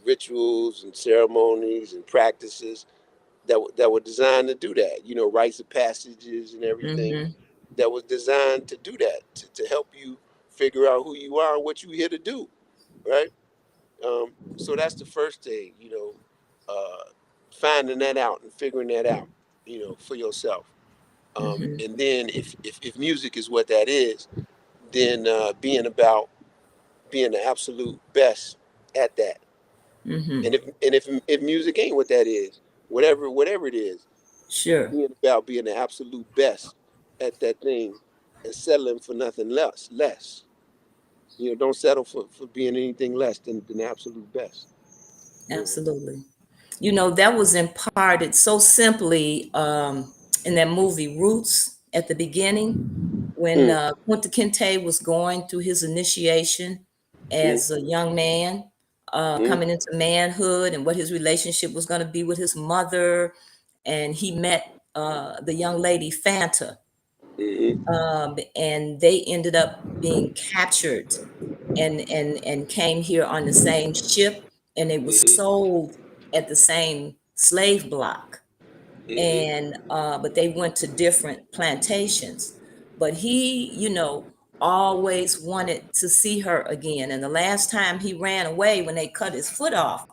rituals and ceremonies and practices that were designed to do that. Rites of passages and everything Mm-hmm. that was designed to do that, to help you figure out who you are and what you're here to do, right? So that's the first thing, finding that out and figuring that out, for yourself. Mm-hmm. And then if music is what that is, then being the absolute best at that. Mm-hmm. And if music ain't what that is, whatever it is, Sure. being about being the absolute best at that thing and settling for nothing less. Don't settle for being anything less than the absolute best. You know. Absolutely. That was imparted so simply in that movie Roots at the beginning when Mm, Kunta Kinte was going through his initiation mm, as a young man, mm, coming into manhood and what his relationship was going to be with his mother. And he met the young lady Fanta, mm, and they ended up being captured and came here on the same ship, and they were mm, sold at the same slave block, mm, and but they went to different plantations. But he, always wanted to see her again, and the last time he ran away when they cut his foot off,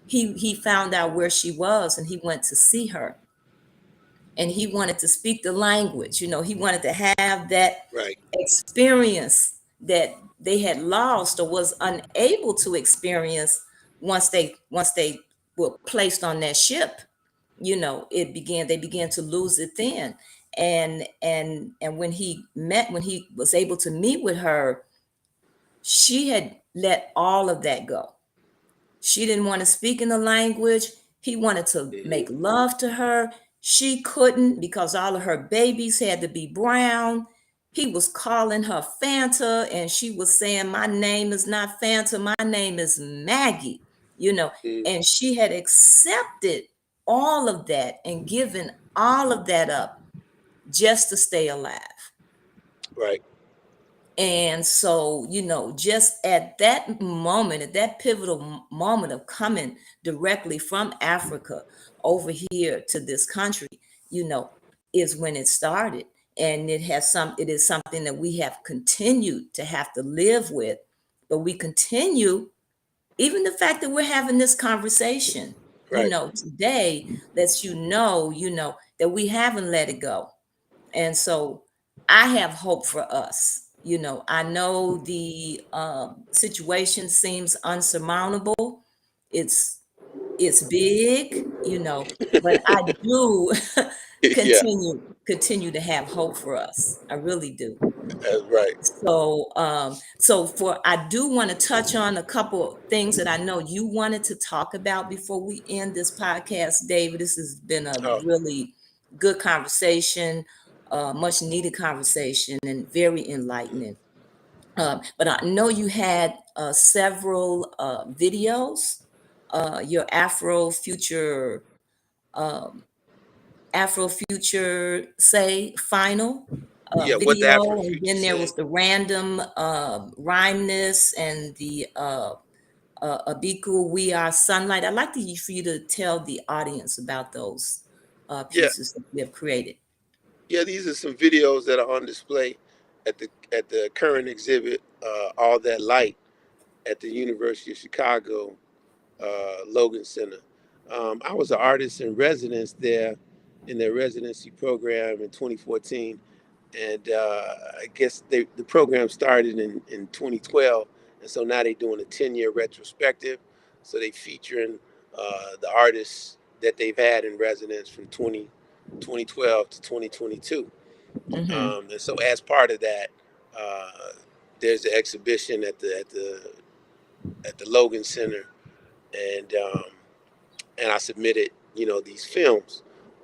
he found out where she was and he went to see her. and he wanted to speak the language. He wanted to have that Right. experience that they had lost or was unable to experience once they were placed on that ship. They began to lose it then. And when he was able to meet with her, she had let all of that go. She didn't want to speak in the language. He wanted to Hmm. make love to her. She couldn't because all of her babies had to be brown. He was calling her Fanta, and she was saying, "My name is not Fanta, my name is Maggie." You know, Hmm. and she had accepted all of that and given all of that up just to stay alive. Right. And so, just at that moment, at that pivotal moment of coming directly from Africa over here to this country, you know, is when it started. And it is something that we have continued to have to live with. But we continue, even the fact that we're having this conversation, Right. today lets that we haven't let it go. And so I have hope for us. I know the situation seems unsurmountable. It's big, but I do Yeah. continue to have hope for us. I really do. That's right. So for I do want to touch on a couple of things that I know you wanted to talk about before we end this podcast, David. This has been a Oh, really good conversation, much needed conversation, and very enlightening. But I know you had several videos. Your um, Afrofuture say final yeah. What the video, and Afrofuture then there say? was the random rhymeness and the ABEEKU We Are Sunlight. I'd like for you to tell the audience about those Yeah. pieces that we have created. Yeah. These are some videos that are on display at the current exhibit, All That Light, at the University of Chicago, Logan Center. I was an artist in residence there in their residency program in 2014. And I guess the program started in 2012. And so now they're doing a 10-year retrospective. So they featuring the artists that they've had in residence from 2012 to 2022. Mm-hmm. And so as part of that, uh, there's an exhibition at the Logan Center, and I submitted, these films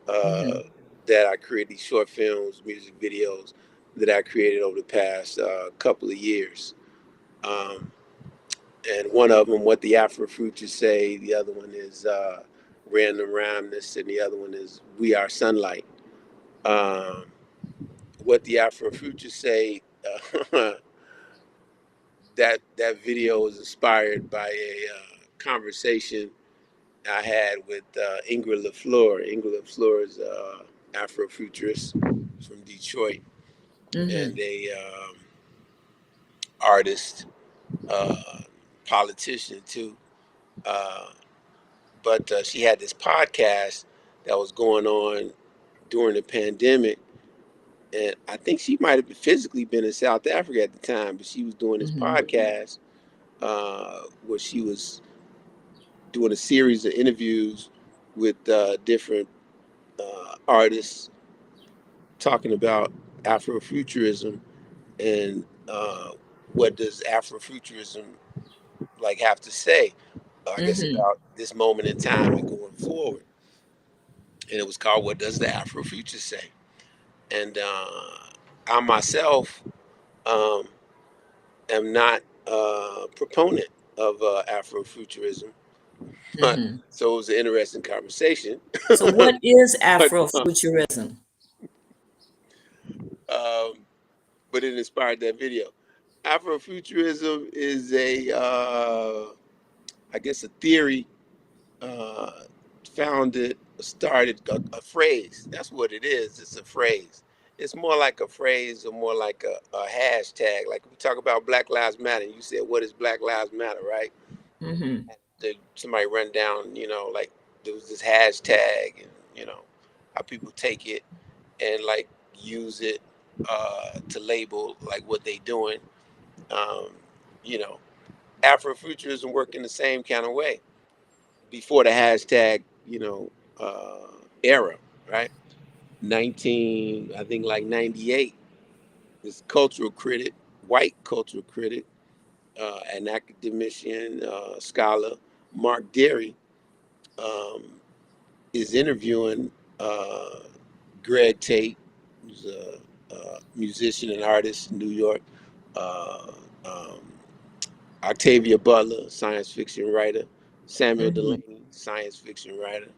Mm-hmm. that I created, these short films, music videos that I created over the past couple of years. Um, and one of them, What the Afrofutures Say. The other one is Random Rhymeness, and the other one is We Are Sunlight. Um, what the Afrofutures Say. Uh, that video was inspired by a conversation I had with Ingrid LaFleur. Ingrid LaFleur is Afrofuturist from Detroit Mm-hmm. and a artist, uh, politician too. Uh, but she had this podcast that was going on during the pandemic, and I think she might have physically been in South Africa at the time, but she was doing this Mm-hmm. podcast where she was doing a series of interviews with different artists talking about Afrofuturism and what does Afrofuturism like have to say, I guess, Mm-hmm. about this moment in time and going forward. And it was called "What Does the Afrofuture Say?" And I myself um, am not a proponent of Afrofuturism, but Mm-hmm. so it was an interesting conversation. So what is but Afrofuturism? um, but it inspired that video. Afrofuturism is I guess, a theory uh, started a phrase. That's what it is. It's a phrase. It's more like a phrase or more like a hashtag. Like we talk about Black Lives Matter. You said, what is Black Lives Matter, right? Mm-hmm. Somebody run down, like there was this hashtag, and, how people take it and like use it to label like what they doing. Um, you know, Afrofuturism worked in the same kind of way before the hashtag, era, right? 19, I think like 98, this cultural critic, white cultural critic, an academician, scholar, Mark Derry, um, is interviewing uh, Greg Tate, who's a musician and artist in New York, uh, um, Octavia Butler, science fiction writer, Samuel Mm-hmm. Delaney, science fiction writer,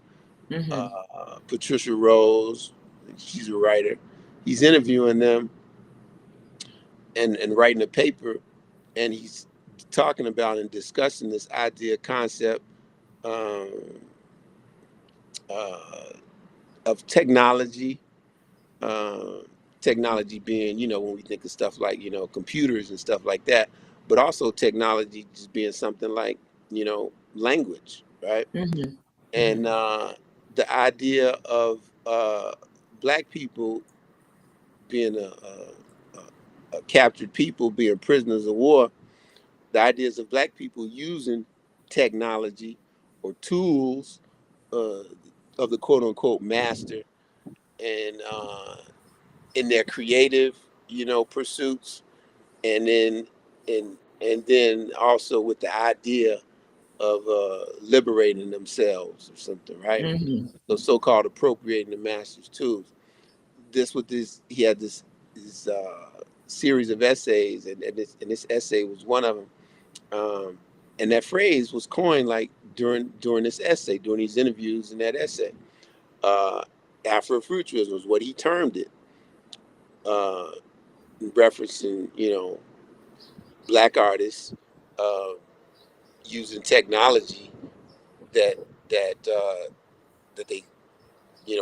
Mm-hmm. Patricia Rose, she's a writer. He's interviewing them and writing a paper, and he's talking about and discussing this idea concept um, uh, of technology. Uh, Technology being, when we think of stuff like, computers and stuff like that, but also technology just being something like, language, right? Mm-hmm. And the idea of black people being a captured people, being prisoners of war, the ideas of black people using technology or tools uh, of the quote unquote master and in their creative, pursuits, and then also with the idea of liberating themselves or something, right? Mm-hmm. So so-called appropriating the master's tools. This with this, he had this series of essays, and this essay was one of them. And that phrase was coined like during this essay, during these interviews and that essay. Uh, Afrofuturism was what he termed it, uh, referencing black artists uh, using technology that that they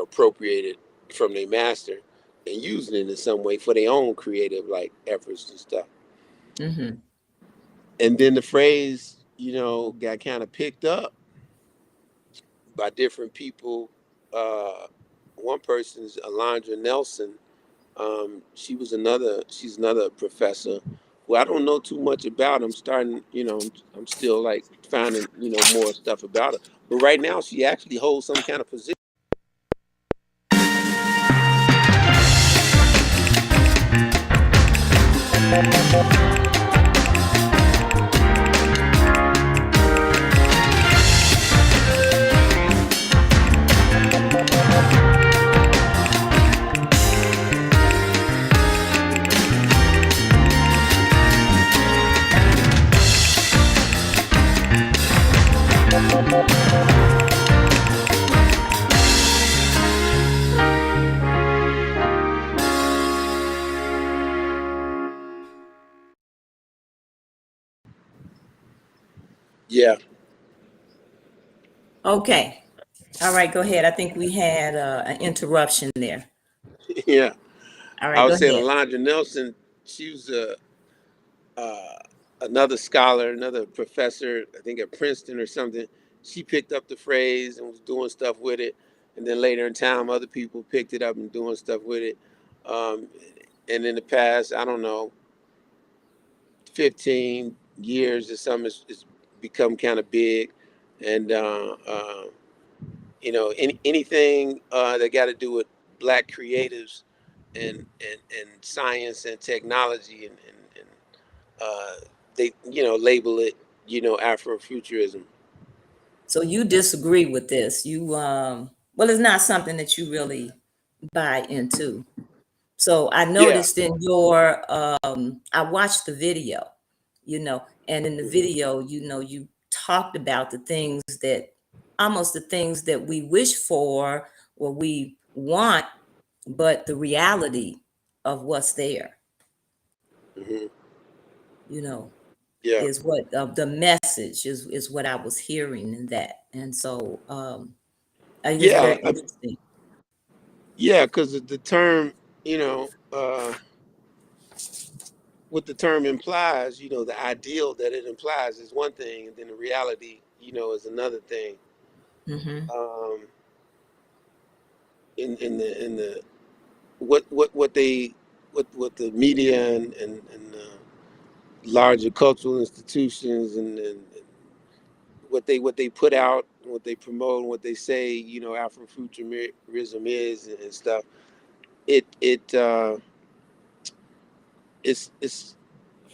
appropriated from their master and using it in some way for their own creative like efforts and stuff. Mm-hmm. And then the phrase got kind of picked up by different people. One person's Alondra Nelson. She's another professor who I don't know too much about. I'm starting, I'm still like finding, more stuff about her. But right now she actually holds some kind of position. Yeah. Okay. All right, go ahead. I think we had an interruption there. Yeah. All I right, go was saying ahead. Alondra Nelson, she was uh, another scholar, another professor, I think at Princeton or something. She picked up the phrase and was doing stuff with it. And then later in time, other people picked it up and doing stuff with it. Um, and in the past, I don't know, 15 years or something, it's become kind of big. And, anything that got to do with black creatives and science and technology and they label it Afrofuturism. So you disagree with this. Well, it's not something that you really buy into. So I Yeah. noticed in your I watched the video, and in the Hmm. video, you talked about the things that almost the things that we wish for or we want, but the reality of what's there, Hmm. you know, Yeah. is what the message is what I was hearing in that. And so I think it's Yeah. very interesting. Yeah, because the term, you know uh, what the term implies, the ideal that it implies is one thing, and then the reality, is another thing. Hmm. um, in the what they what the media and larger cultural institutions and what they put out, what they promote, and what they say, you know, Afrofuturism is and stuff. It it's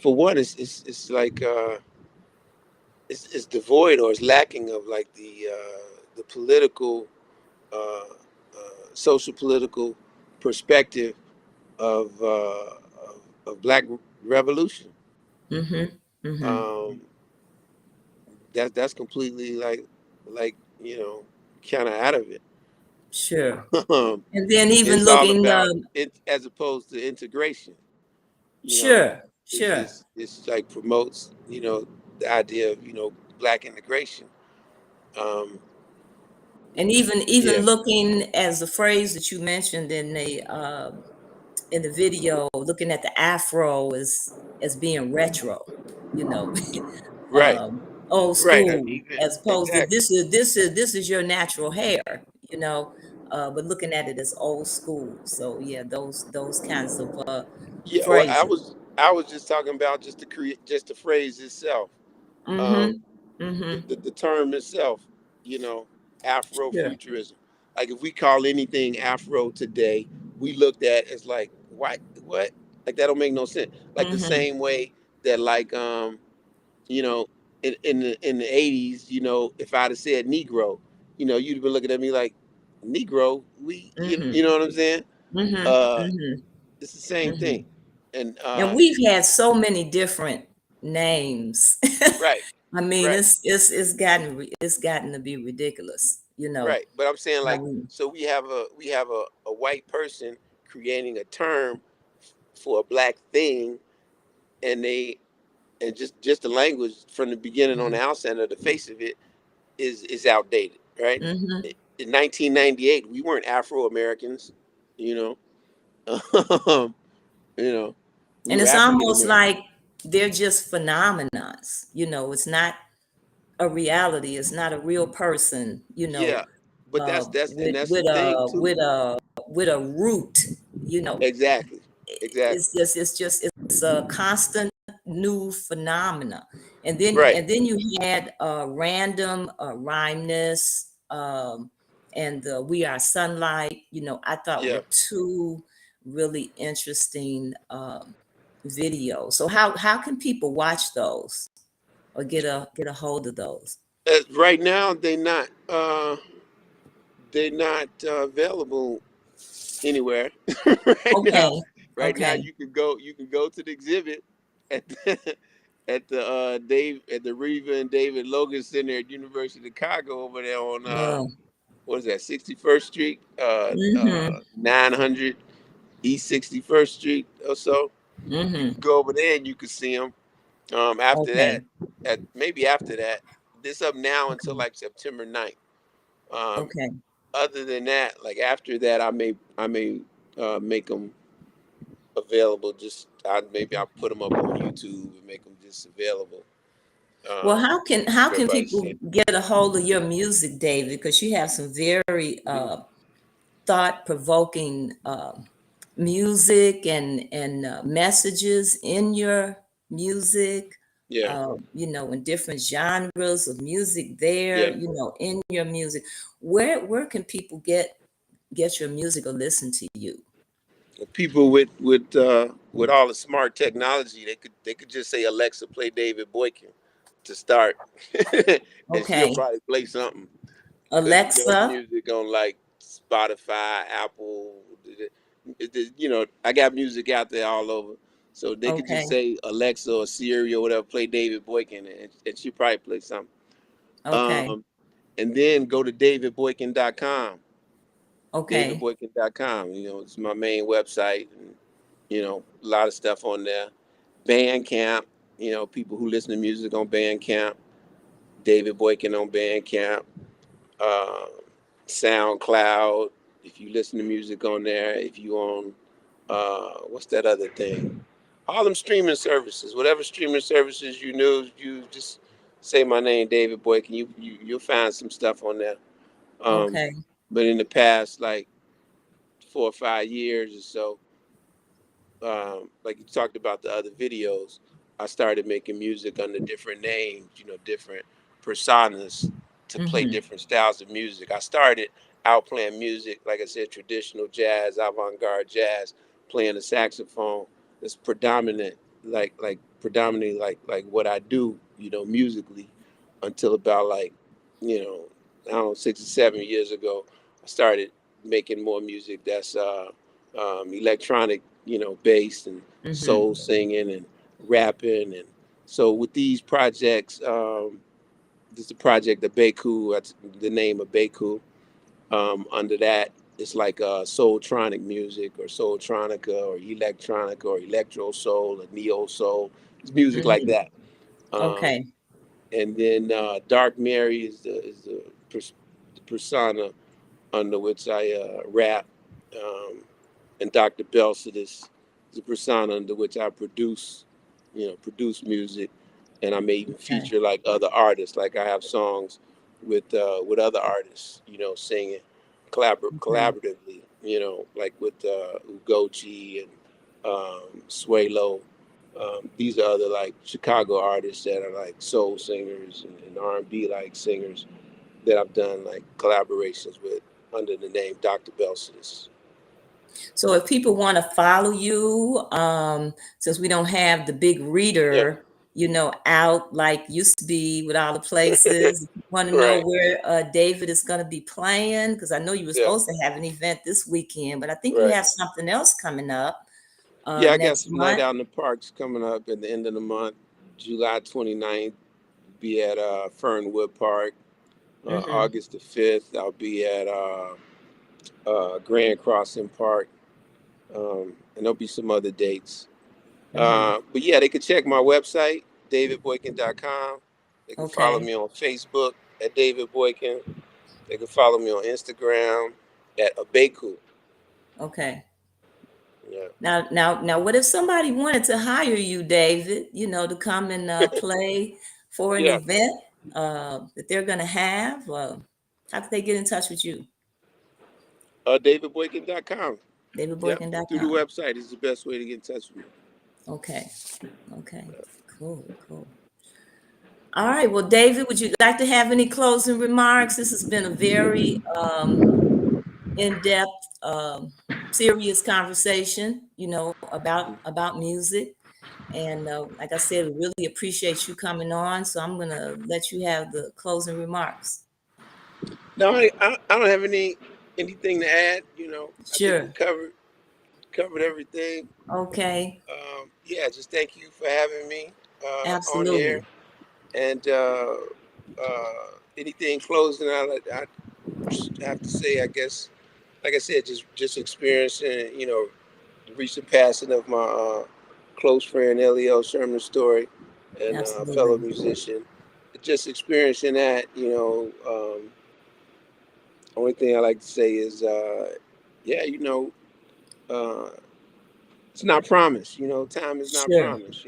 for one, it's like it's devoid or it's lacking of like the political, social political perspective of Black revolution. Mm-hmm. Mm-hmm. Um, that's completely like you know kind of out of it. Sure. And then even It's all looking, about it as opposed to integration. You know, sure, sure. it's like promotes you know the idea of you know Black integration. Um, And even yeah, looking as the phrase that you mentioned in the video, looking at the afro as being retro, you know, right, old right. school, Even as opposed to exactly. this is your natural hair, you know, but looking at it as old school. So yeah, those kinds of Yeah, well, phrases. I was just talking about just to create just the phrase itself, um, Mm-hmm. Mm-hmm. the term itself, you know, Sure. Afrofuturism. Like if we call anything Afro today, we looked at as like what? Like that don't make no sense. Like the Mm-hmm. same way that like you know, in the '80s, you know, if I'd have said Negro, you know, you'd have been looking at me like Negro. Mm-hmm. You know what I'm saying? Mm-hmm. Uh, Mm-hmm. it's the same Mm-hmm. thing, and And we've had so many different names. right, I mean, right. it's gotten to be ridiculous, you know. Right, but I'm saying How like we, so we have a white person creating a term for a Black thing, and they and just the language from the beginning on the outset of the face of it is outdated, right? mm-hmm. In 1998, we weren't Afro Americans, you know, you know, we And were it's African almost American. like they're just phenomenons, you know. It's not a reality. It's not a real person, you know, Yeah, but that's the with thing too. a root, you know. Exactly, exactly. It's a constant new phenomena. Right. And then you had random rhymeness, and we are sunlight, you know, I thought Yeah. were two really interesting videos. So how can people watch those or get a hold of those? Right now, they're not available anywhere Okay. right now Okay. you can go to the exhibit at the, at the Reva and David Logan Center at University of Chicago over there on Oh. what is that 61st Street, Mm-hmm. 900 East 61st Street or so. You Mm-hmm. can go over there and you can see them. After Okay. that, maybe after that, this up now until Okay. like September 9th. Um, Okay. other than that, like after that, I may make them available. Just maybe I'll put them up on YouTube and make them just available Well, um, how for can everybody to people see. get a hold of your music, David? Because you have some very thought-provoking music and messages in your music. Yeah, You know, in different genres of music there, yeah. you know, in your music. Where can people get your music or listen to you? People with all the smart technology, they could just say Alexa, play David Boykin to start, and she'll Okay. probably play something. Because you know his Alexa. music on like Spotify, Apple. You know, I got music out there all over, so they could just Okay. say Alexa or Siri or whatever, play David Boykin, and she probably play something. Okay. Um, and then go to davidboykin.com. Okay. Davidboykin.com. You know, it's my main website, and you know, a lot of stuff on there. Bandcamp. You know, people who listen to music on Bandcamp. David Boykin on Bandcamp. uh, SoundCloud. If you listen to music on there, if you on what's that other thing? All them streaming services, whatever streaming services you know, you just say my name, David Boykin. You'll find some stuff on there. Um, Okay. but in the past, like 4 or 5 years or so, like you talked about the other videos, I started making music under different names, different personas to play Mm-hmm. different styles of music. I started out playing music, like I said, traditional jazz, avant-garde jazz, playing the saxophone. That's predominant, like predominantly like what I do, musically, until about like, I don't know, 6 or 7 years ago, I started making more music that's electronic, based and Mm-hmm. soul singing and rapping. And so with these projects, this is the project ABEEKU, that's the name of ABEEKU. Under that, it's like soultronic music or soultronica or electronica or electro soul or neo soul. It's music like Mm-hmm. that. Um, Okay. and then Dark Mary is the the persona under which I rap, um, and Dr. Belsidis is the persona under which I produce music, and I may even Okay. feature like other artists. Like I have songs with other artists, singing Okay. collaboratively, like with Ugochi and Swalo. These are other like Chicago artists that are like soul singers and R&B like singers that I've done like collaborations with under the name Dr. Belsis. So if people want to follow you, since we don't have the big Yeah, reader, out like used to be with all the places, if you want to know right. where David is going to be playing, because I know you were Yeah, supposed to have an event this weekend, but I think you right. have something else coming up Yeah, I got next some night month. out in the parks coming up at the end of the month. July 29th, be at Fernwood Park. Mm-hmm. August the 5th, I'll be at Grand Crossing Park. And there'll be some other dates. Mm-hmm. But yeah, they can check my website, davidboykin.com. They can follow Okay. me on Facebook at David Boykin. They can follow me on Instagram at ABEEKU. Okay. Yeah. Now, what if somebody wanted to hire you, David, to come and play for an Yeah. event that they're going to have? How could they get in touch with you? DavidBoykin.com. Yep. Through the DavidBoykin.com. website is the best way to get in touch with me. Okay. Okay. Cool. Cool. All right. Well, David, would you like to have any closing remarks? This has been a very in-depth, serious conversation, about music. And like I said, we really appreciate you coming on. So I'm gonna let you have the closing remarks. No, I don't have anything to add. I think we Sure. covered everything. Okay. Yeah, just thank you for having me on here. Absolutely. And anything closing, I have to say, I guess, like I said, just experiencing, the recent passing of my close friend Elio Sherman Story, and fellow Absolutely. musician. Just experiencing that, only thing I like to say is, yeah, uh, it's not promised. Time is not Sure. promised.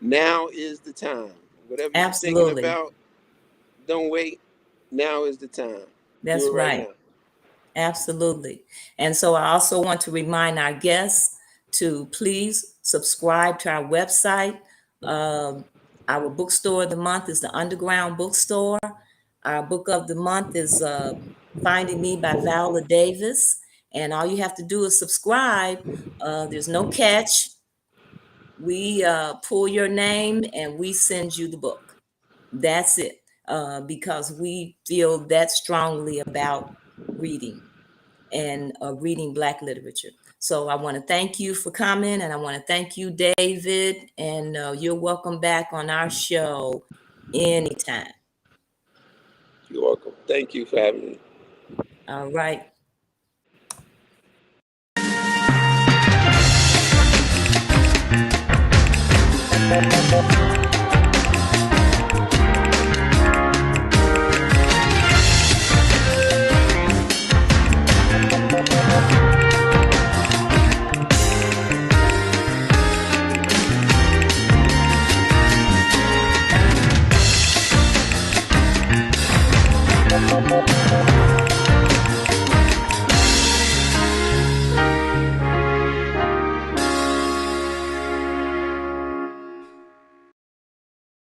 Now is the time. Whatever you're thinking Absolutely. about, don't wait. Now is the time. Do That's it right right. now. Absolutely. And so I also want to remind our guests to please subscribe to our website. Um, our bookstore of the month is the Underground Bookstore. Our book of the month is Finding Me by Viola Davis. And all you have to do is subscribe. There's no catch. We pull your name and we send you the book. That's it. Because we feel that strongly about reading and reading Black literature. So I want to thank you for coming, and I want to thank you, David, and you're welcome back on our show anytime. You're welcome. Thank you for having me. All right.